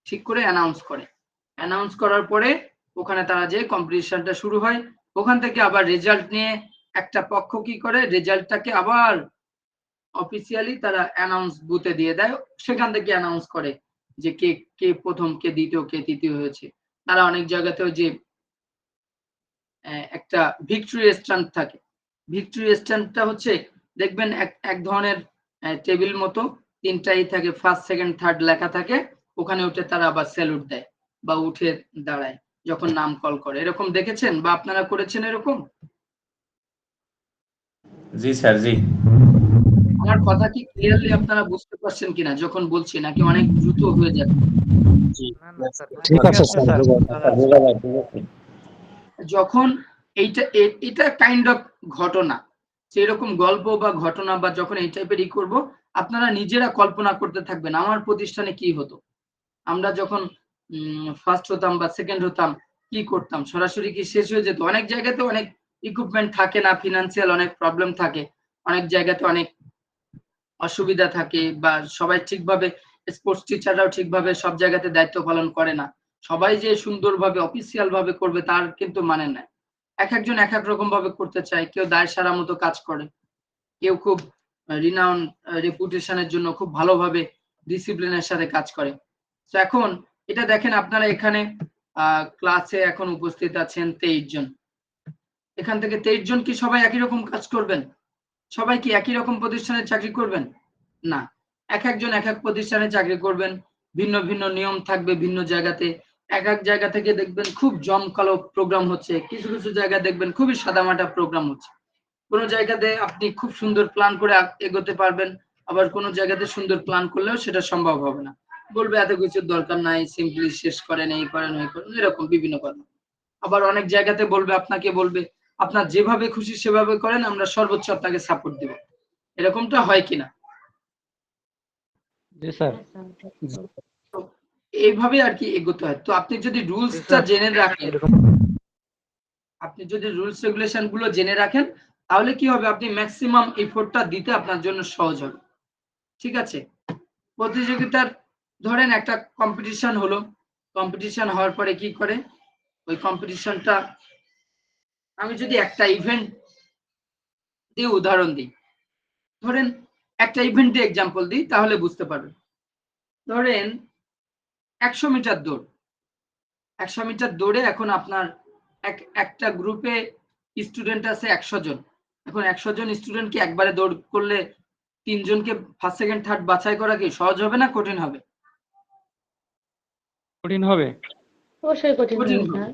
S1: ঠিক করে অ্যানাউন্স করে। অ্যানাউন্স করার পরে ওখানে তারা যে কম্পিটিশনটা শুরু হয়, ওখান থেকে আবার রেজাল্ট নিয়ে একটা পক্ষ কি করে, রেজাল্টটাকে আবার অফিসিয়ালি তারা অ্যানাউন্স বুথে দিয়ে দেয়, সেখান থেকে অ্যানাউন্স করে যে কে কে প্রথম, কে দ্বিতীয়, কে তৃতীয় হয়েছে। তারা অনেক জায়গাতেও যে একটা ভিক্টরি স্ট্যান্ড থাকে, ভিক্টরি স্ট্যান্ডটা হচ্ছে দেখবেন এক ধরনের টেবিল মতো, তিনটাই থাকে, ফার্স্ট সেকেন্ড থার্ড লেখা থাকে, ওখানে উঠে তারা আবার স্যালুট দেয় বা উঠে দাঁড়ায় যখন নাম কল করে। এরকম দেখেছেন বা আপনারা করেছেন এরকম?
S8: জি স্যার, জি।
S1: আমার কথা কি ক্লিয়ারলি আপনারা বুঝতে পারছেন কিনা যখন বলছি, নাকি অনেক দ্রুত হয়ে যাচ্ছে?
S3: ঠিক আছে স্যার।
S1: যখন এটা কাইন্ড অফ ঘটনা, সেরকম গল্প বা ঘটনা, বা যখন এই টাইপের করব, আপনারা নিজেরা কল্পনা করতে থাকবেন আমার প্রতিষ্ঠানে কি হতো, আমরা যখন ফার্স্ট হতাম বা সেকেন্ড হতাম কি করতাম, সরাসরি কি শেষ হয়ে যেত। অনেক জায়গাতে অনেক ইকুইপমেন্ট থাকে না, ফিনান্সিয়াল অনেক প্রবলেম থাকে, অনেক জায়গাতে অনেক অসুবিধা থাকে বা সবাই ঠিকভাবে স্পোর্টস টিচাররাও ঠিকভাবে সব জায়গাতে দায়িত্ব পালন করে না, সবাই যে সুন্দরভাবে অফিসিয়াল ভাবে করবে তার কিন্তু মানে না। এক একজন এক এক রকম ভাবে করতে চায়, কেউ দায় সারা মতো কাজ করে, কেউ খুব রিনাউন রেপুটেশনের জন্য খুব ভালোভাবে ডিসিপ্লিনের সাথে কাজ করে। তো এখন এটা দেখেন আপনারা এখানে ক্লাসে এখন উপস্থিত আছেন 23 জন। এখান থেকে 23 জন কি সবাই একই রকম কাজ করবেন? সবাই কি একই রকম প্রতিষ্ঠানে চাকরি করবেন? না, এক একজন এক এক প্রতিষ্ঠানে চাকরি করবেন, ভিন্ন ভিন্ন নিয়ম থাকবে ভিন্ন জায়গাতে। এক এক জায়গা থেকে দেখবেন খুব জমকালো প্রোগ্রাম হচ্ছে, কিছু কিছু জায়গায় দেখবেন খুবই সাদামাটা প্রোগ্রাম হচ্ছে। কোনো জায়গাতে আপনি খুব সুন্দর প্ল্যান করে এগোতে পারবেন, আবার কোনো জায়গাতে সুন্দর প্ল্যান করলেও সেটা সম্ভব হবে না, বলবে এত কিছুর দরকার নাই, সিম্পলি শেষ করেন, এই করেন ওই করেন, এরকম বিভিন্ন কথা। আবার অনেক জায়গাতে বলবে, আপনাকে বলবে আপনার যেভাবে খুশি সেভাবে করেন, আমরা সর্বোচ্চ আপনাকে সাপোর্ট দিব। এরকমটা হয় কিনা?
S5: জি স্যার।
S1: তো এইভাবে আর কি এগোতে হয়। তো আপনি যদি রুলসটা জেনে রাখেন, আপনি যদি রুলস রেগুলেশন গুলো জেনে রাখেন, তাহলে কি হবে, আপনি ম্যাক্সিমাম এফোর্টটা দিতে আপনার জন্য সহজ হবে। ঠিক আছে? প্রতিযোগিতার ধরেন একটা কম্পিটিশন হলো, কম্পিটিশন হওয়ার পরে কি করে, ওই কম্পিটিশনটা আমি যদি একটা ইভেন্ট দিয়ে উদাহরণ দিই, ধরেন একটা ইভেন্ট দিয়ে এক্সাম্পল দিই তাহলে বুঝতে পারবেন। ধরেন 100 মিটার দৌড়, 100 মিটার দৌড়ে এখন আপনার একটা গ্রুপে স্টুডেন্ট আছে 100 জন। এখন 100 জন স্টুডেন্টকে একবারে দৌড় করলে 3 জনকে ফার্স্ট সেকেন্ড থার্ড বাছাই করা কি সহজ হবে না কঠিন হবে?
S5: কঠিন হবে।
S6: অবশ্যই কঠিন
S1: কঠিন
S6: হবে
S1: হবে,
S6: স্যার।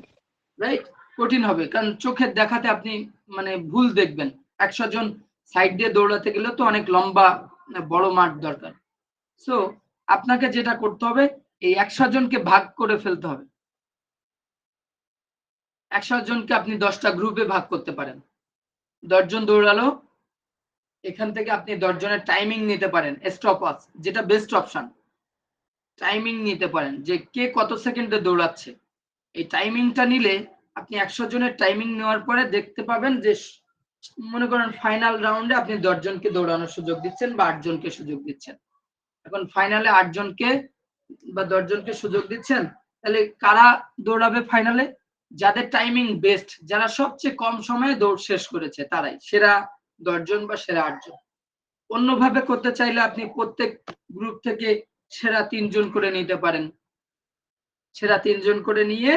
S1: রাইট? কঠিন হবে, কারণ চোখের দেখাতে আপনি মানে ভুল দেখবেন। 100 জন সাইড দিয়ে দৌড়াতে গেলে তো অনেক লম্বা বড় মাঠ দরকার। সো আপনাকে যেটা করতে হবে, এই 100 জনকে ভাগ করে ফেলতে হবে। 100 জনকে আপনি 10টা গ্রুপে ভাগ করতে পারেন। 10 জন দৌড়ালো, এখান থেকে আপনি 10 জনের টাইমিং নিতে পারেন, স্টপ ওয়াচ, যেটা বেস্ট অপশন। টাইমিং নিতে পারেন যে কে কত সেকেন্ডে দৌড়াচ্ছে। এই টাইমিংটা নিলে আপনি 100 জনের টাইমিং নেওয়ার পরে দেখতে পাবেন যে মনে করেন ফাইনাল রাউন্ডে আপনি 10 জনকে দৌড়ানোর সুযোগ দিচ্ছেন বা 8 জনকে সুযোগ দিচ্ছেন। এখন ফাইনালে 8 জনকে বা 10 জনকে সুযোগ দিচ্ছেন, তাহলে কারা দৌড়াবে ফাইনালে? যাদের টাইমিং বেস্ট, যারা সবচেয়ে কম সময়ে দৌড় শেষ করেছে তারাই সেরা 10 জন বা সেরা 8 জন। অন্যভাবে করতে চাইলে আপনি প্রত্যেক গ্রুপ থেকে সেরা 3 জন করে নিতে পারেন। সেরা 3 জন করে নিয়ে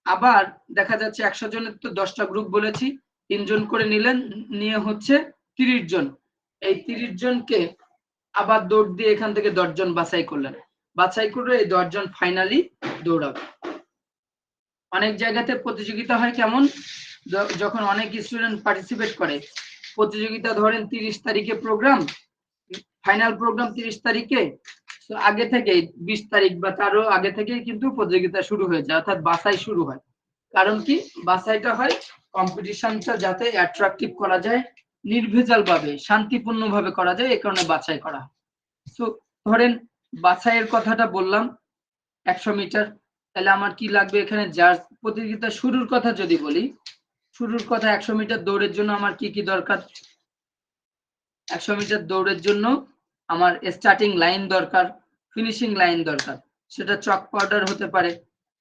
S1: আবার দেখা যাচ্ছে 100 জনের তো 10টা গ্রুপ বলেছি, 3 জন করে নিলেন, নিয়ে হচ্ছে 30 জন। এই 30 জনকে আবার দৌড় দিয়ে এখান থেকে 10 জন বাছাই করলেন, বাছাই করে এই 10 জন ফাইনালি দৌড়াবে। অনেক জায়গাতে প্রতিযোগিতা হয় কেমন, যখন অনেক স্টুডেন্ট পার্টিসিপেট করে, প্রতিযোগিতা ধরেন 30 তারিখে প্রোগ্রাম, ফাইনাল প্রোগ্রাম 30 তারিখে, তো আগে থেকে 20 তারিখ বা তারও আগে থেকে কিন্তু প্রতিযোগিতা শুরু হয়ে যায়, অর্থাৎ বাছাই শুরু হয়। কারণ কি বাছাইটা হয়, কম্পিটিশনটা যাতে অ্যাট্রাকটিভ করা যায়, নির্ভেজাল ভাবে শান্তিপূর্ণ ভাবে করা যায়, এই কারণে বাছাই করা হয়। তো ধরেন বাছাইয়ের কথাটা বললাম 100 মিটার, তাহলে আমার কি লাগবে এখানে, যার প্রতিযোগিতা শুরুর কথা যদি বলি, শুরুর কথা 100 মিটার দৌড়ের জন্য আমার কি কি দরকার? 100 মিটার দৌড়ের জন্য আমার স্টার্টিং লাইন দরকার, ফিনিশিং লাইন দরকার, সেটা চক পাউডার হতে পারে,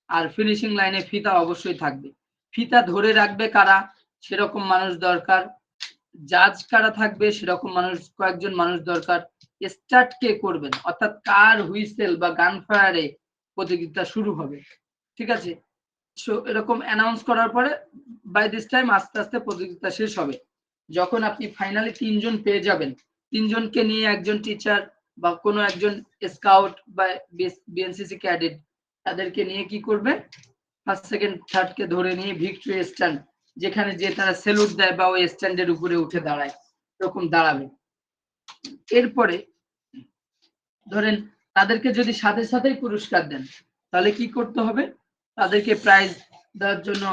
S1: আর ফিনিশিং লাইনে ফিতা অবশ্যই থাকবে। ফিতা ধরে রাখবে কারা, সেরকম মানুষ দরকার। জাজ কারা থাকবে, সেরকম মানুষ, কয়েকজন মানুষ দরকার। স্টার্ট কে করবেন, অর্থাৎ কার হুইসেল বা গান ফায়ারে প্রতিযোগিতা শুরু হবে, ঠিক আছে? সো এরকম অ্যানাউন্স করার পরে বাই দিস টাইম আস্তে আস্তে প্রতিযোগিতা শেষ হবে। যখন আপনি ফাইনালি 3 জন পেয়ে যাবেন, 3 জনকে নিয়ে একজন টিচার বা কোনো একজন স্কাউট বা বিএনসিসি ক্যাডেট, তাদেরকে নিয়ে কি করবে, ফার্স্ট সেকেন্ড থার্ড কে ধরে নিয়ে ভিক্টরি স্ট্যান্ড, যেখানে যে তারা স্যালুট দেয় বা ওই স্ট্যান্ডের উপরে উঠে দাঁড়ায়, এরকম দাঁড়াবে। এরপরে ধরেন তাদেরকে যদি সাথে সাথেই পুরস্কার দেন, তাহলে কি করতে হবে, তাদেরকে প্রাইজ দেওয়ার জন্য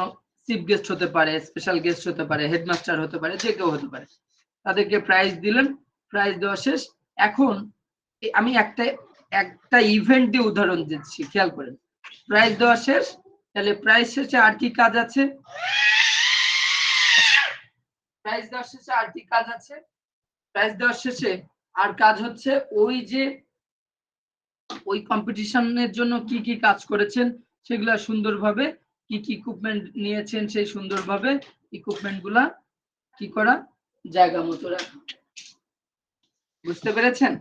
S1: চিফ গেস্ট হতে পারে, স্পেশাল গেস্ট হতে পারে, হেডমাস্টার হতে পারে, যে কেউ হতে পারে, তাদেরকে প্রাইজ দিলেন, প্রাইজ দেওয়া শেষ। এখন আমি একটা ইভেন্ট দিয়ে উদাহরণ দিচ্ছি, খেয়াল করেন। প্রাইজ দেওয়া শেষ, তাহলে প্রাইজ শেষে আর কি কাজ আছে? প্রাইজ দেওয়ার শেষে আর কি কাজ আছে? প্রাইজ দেওয়ার শেষে আর কাজ হচ্ছে ওই কম্পিটিশনের জন্য কি কি কাজ করেছেন সেগুলা সুন্দরভাবে, কি কি ইকুইপমেন্ট নিয়েছেন সেই সুন্দরভাবে ইকুইপমেন্ট গুলা কি করা, জায়গা মতো রাখা। বুঝতে পেরেছেন?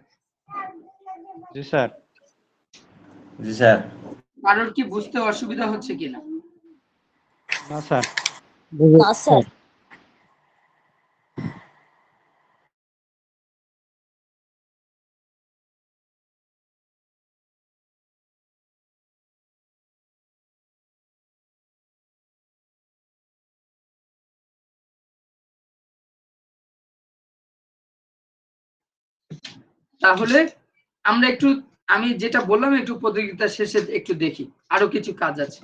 S5: জি স্যার।
S8: জি স্যার।
S1: কারোর কি বুঝতে অসুবিধা হচ্ছে কিনা?
S5: না স্যার।
S7: না স্যার।
S1: তাহলে আমরা একটু, আমি যেটা বললাম একটু প্রতিযোগিতার শেষে একটু দেখি, আরো কিছু কাজ আছে।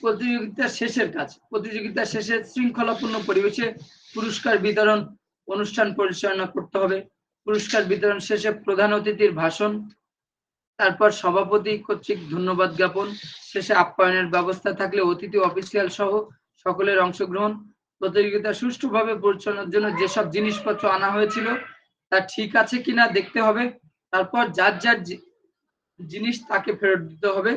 S1: প্রতিযোগিতার শেষের কাজ, প্রতিযোগিতার শেষে শৃঙ্খলাপূর্ণ পরিবেশে পুরস্কার বিতরণ অনুষ্ঠান পরিচালনা করতে হবে। পুরস্কার বিতরণ শেষে প্রধান অতিথির ভাষণ, তারপর সভাপতি কর্তৃক ধন্যবাদ জ্ঞাপন, শেষে আপ্যায়নের ব্যবস্থা থাকলে অতিথি অফিসিয়াল সহ সকলের অংশগ্রহণ। প্রতিযোগিতা সুষ্ঠুভাবে পরিচালনার জন্য যেসব জিনিসপত্র আনা হয়েছিল তা ঠিক আছে কিনা দেখতে হবে। তারপর যার যার জিনিস তাকে ফেরত দিতে হবে।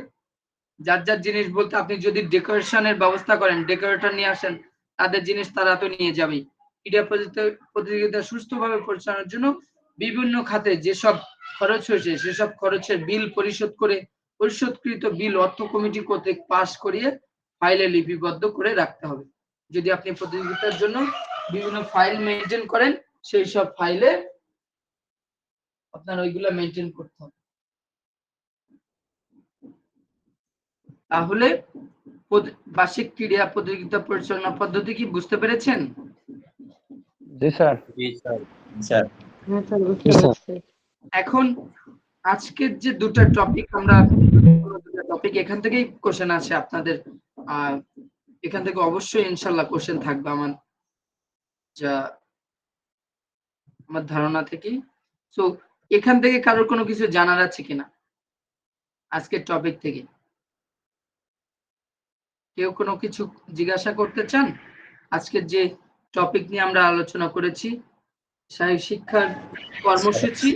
S1: যার যার জিনিস বলতে আপনি যদি ডেকোরেশনের ব্যবস্থা করেন, ডেকোরেটর নিয়ে আসেন, তাদের জিনিস তারা তো নিয়ে যাবেই। ক্রীড়া প্রতিযোগিতা সুষ্ঠুভাবে পরিচালনার জন্য বিভিন্ন খাতে যেসব খরচ হয়েছে সেসব খরচের বিল পরিশোধ করে পরিশোধকৃত বিল অর্থ কমিটি কর্তৃক পাস করিয়ে ফাইলে লিপিবদ্ধ করে রাখতে হবে। যদি আপনি প্রতিযোগিতার জন্য বিভিন্ন ফাইল মেনটেন করেন, সেই সব ফাইলে আপনার ওইগুলা মেনটেন করতে হবে। তাহলে বার্ষিক ক্রীড়া প্রতিযোগিতা পরিচালনা পদ্ধতি কি বুঝতে পেরেছেন?
S5: জি স্যার।
S8: জি স্যার। স্যার।
S6: হ্যাঁ স্যার, বুঝতে পারছি।
S1: এখন আজকের যে দুটো টপিক, আমরা টপিক এখান থেকেই কোশ্চেন আছে আপনাদের, এখান থেকে অবশ্যই ইনশাল্লাহ কোশ্চেন থাকবে আমার যা আমার ধারণা থেকে। সো এখান থেকে কারোর কোনো কিছু জানার আছে কিনা আজকের টপিক থেকে? কেউ কোনো কিছু জিজ্ঞাসা করতে চান? আজকের যে টপিক নিয়ে আমরা আলোচনা করেছি, শারীরিক শিক্ষার কর্মসূচি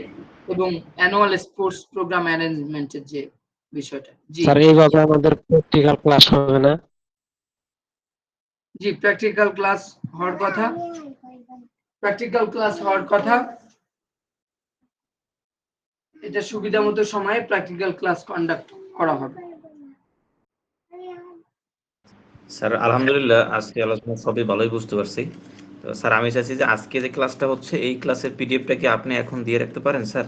S1: এবং অ্যানুয়াল স্পোর্টস প্রোগ্রাম অ্যারেঞ্জমেন্টের যে বিষয়টা। জি
S3: স্যার এইভাবে আমাদের প্র্যাকটিক্যাল ক্লাস হবে না?
S1: জি, প্র্যাকটিক্যাল ক্লাস হওয়ার কথা, প্র্যাকটিক্যাল ক্লাস হওয়ার কথা। এটা সুবিধা মতো সময়ে প্র্যাকটিক্যাল ক্লাস কন্ডাক্ট করা হবে।
S8: স্যার আলহামদুলিল্লাহ আজকে আলোচনা সবই ভালোই বুঝতে পারছি। তো স্যার আমি চাইছি যে আজকে যে ক্লাসটা হচ্ছে এই ক্লাসের পিডিএফটা কি আপনি এখন দিয়ে রাখতে পারেন স্যার?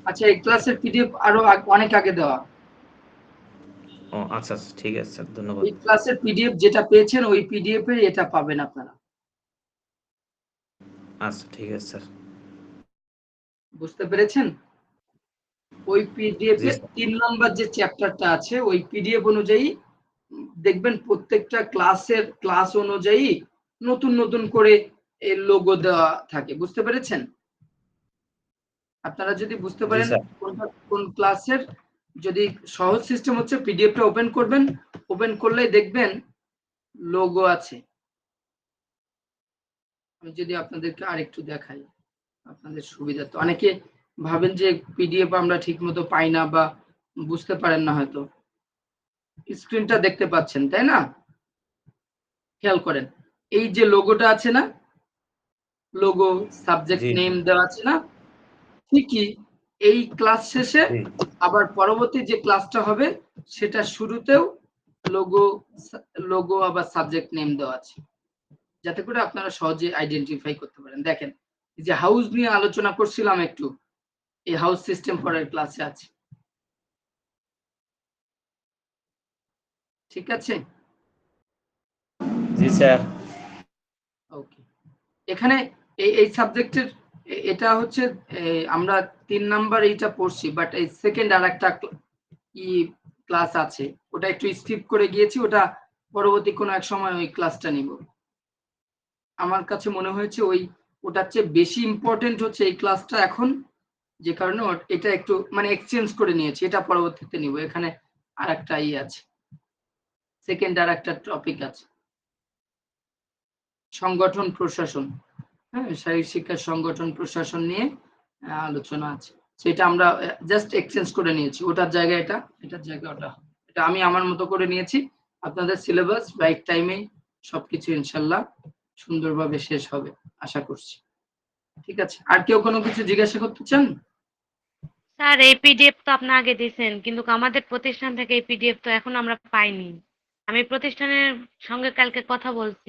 S1: আচ্ছা, এই ক্লাসের পিডিএফ আরো অনেক আগে দেওয়া।
S8: ও আচ্ছা আচ্ছা, ঠিক আছে স্যার, ধন্যবাদ।
S1: এই ক্লাসের পিডিএফ যেটা পেয়েছেন ওই পিডিএফ এর এটা পাবেন আপনারা।
S8: আচ্ছা ঠিক আছে স্যার।
S1: বুঝতে পেরেছেন? ওই পিডিএফ
S8: জি
S1: এর
S8: স্যার।
S1: 3 নম্বর যে চ্যাপ্টারটা আছে ওই পিডিএফ অনুযায়ী দেখবেন প্রত্যেকটা ক্লাস অনুযায়ী নতুন নতুন করে এর লোগো দেওয়া থাকে। বুঝতে পেরেছেন? আপনারা যদি বুঝতে
S8: জি
S1: পারেন
S8: স্যার।
S1: কোন ক্লাসের, যদি সহজ সিস্টেম হচ্ছে পিডিএফটা ওপেন করবেন, ওপেন করলেই দেখবেন লোগো আছে। আমি যদি আপনাদেরকে আরেকটু দেখাই আপনাদের সুবিধা, তো অনেকে ভাবেন যে পিডিএফ আমরা ঠিক মতো পাই না বা বুঝতে পারেন না, হয়তো স্ক্রিনটা দেখতে পাচ্ছেন তাই না? খেয়াল করেন এই যে লোগোটা আছে না, লোগো সাবজেক্ট
S8: জি
S1: নেম দেওয়া আছে না, ঠিকই এই ক্লাস শেষে
S8: জি।
S1: আবার পরবর্তী যে ক্লাসটা হবে সেটা শুরুতেও লোগো আবার সাবজেক্ট নেম দেওয়া আছে, যাতে করে আপনারা সহজে আইডেন্টিফাই করতে পারেন। দেখেন এই যে হাউস নিয়ে আলোচনা করছিলাম একটু, এই হাউস সিস্টেম পরের ক্লাসে আছে। ঠিক আছে?
S8: জি স্যার।
S1: ওকে, এখানে এই সাবজেক্টের এটা হচ্ছে আমরা 3 নাম্বার এইটা পড়ছি, বাট এই সেকেন্ড আর একটা ক্লাস আছে, ওটা একটু স্কিপ করে গিয়েছি, ওটা পরবর্তী কোনো এক সময় ওই ক্লাসটা নিব। আমার কাছে মনে হয়েছে ওটার চেয়ে বেশি ইম্পর্টেন্ট হচ্ছে এই ক্লাসটা এখন, যে কারণে এটা একটু মানে এক্সচেঞ্জ করে নিয়েছি, এটা পরবর্তীতে নিব। এখানে আর একটা আছে, সেকেন্ড আর একটা টপিক আছে, সংগঠন প্রশাসন। হ্যাঁ, শারীরিক শিক্ষার সংগঠন প্রশাসন নিয়ে আলোচনা আছে, সেটা আমরা জাস্ট এক্সচেঞ্জ করে নিয়েছি, ওটার জায়গায় এটা, এটার জায়গায় ওটা। এটা আমি আমার মতো করে নিয়েছি। আপনাদের সিলেবাস রাইট টাইমে সবকিছু ইনশাল্লাহ সুন্দরভাবে শেষ হবে আশা করছি। ঠিক আছে, আর কেউ কোনো কিছু জিজ্ঞাসা করতে চান?
S6: স্যার এই পিডিএফ তো আপনি আগে দিয়েছেন, কিন্তু আমাদের প্রতিষ্ঠান থেকে এই পিডিএফ তো এখন আমরা পাইনি। আমি প্রতিষ্ঠানের সঙ্গে কালকে কথা বলছি।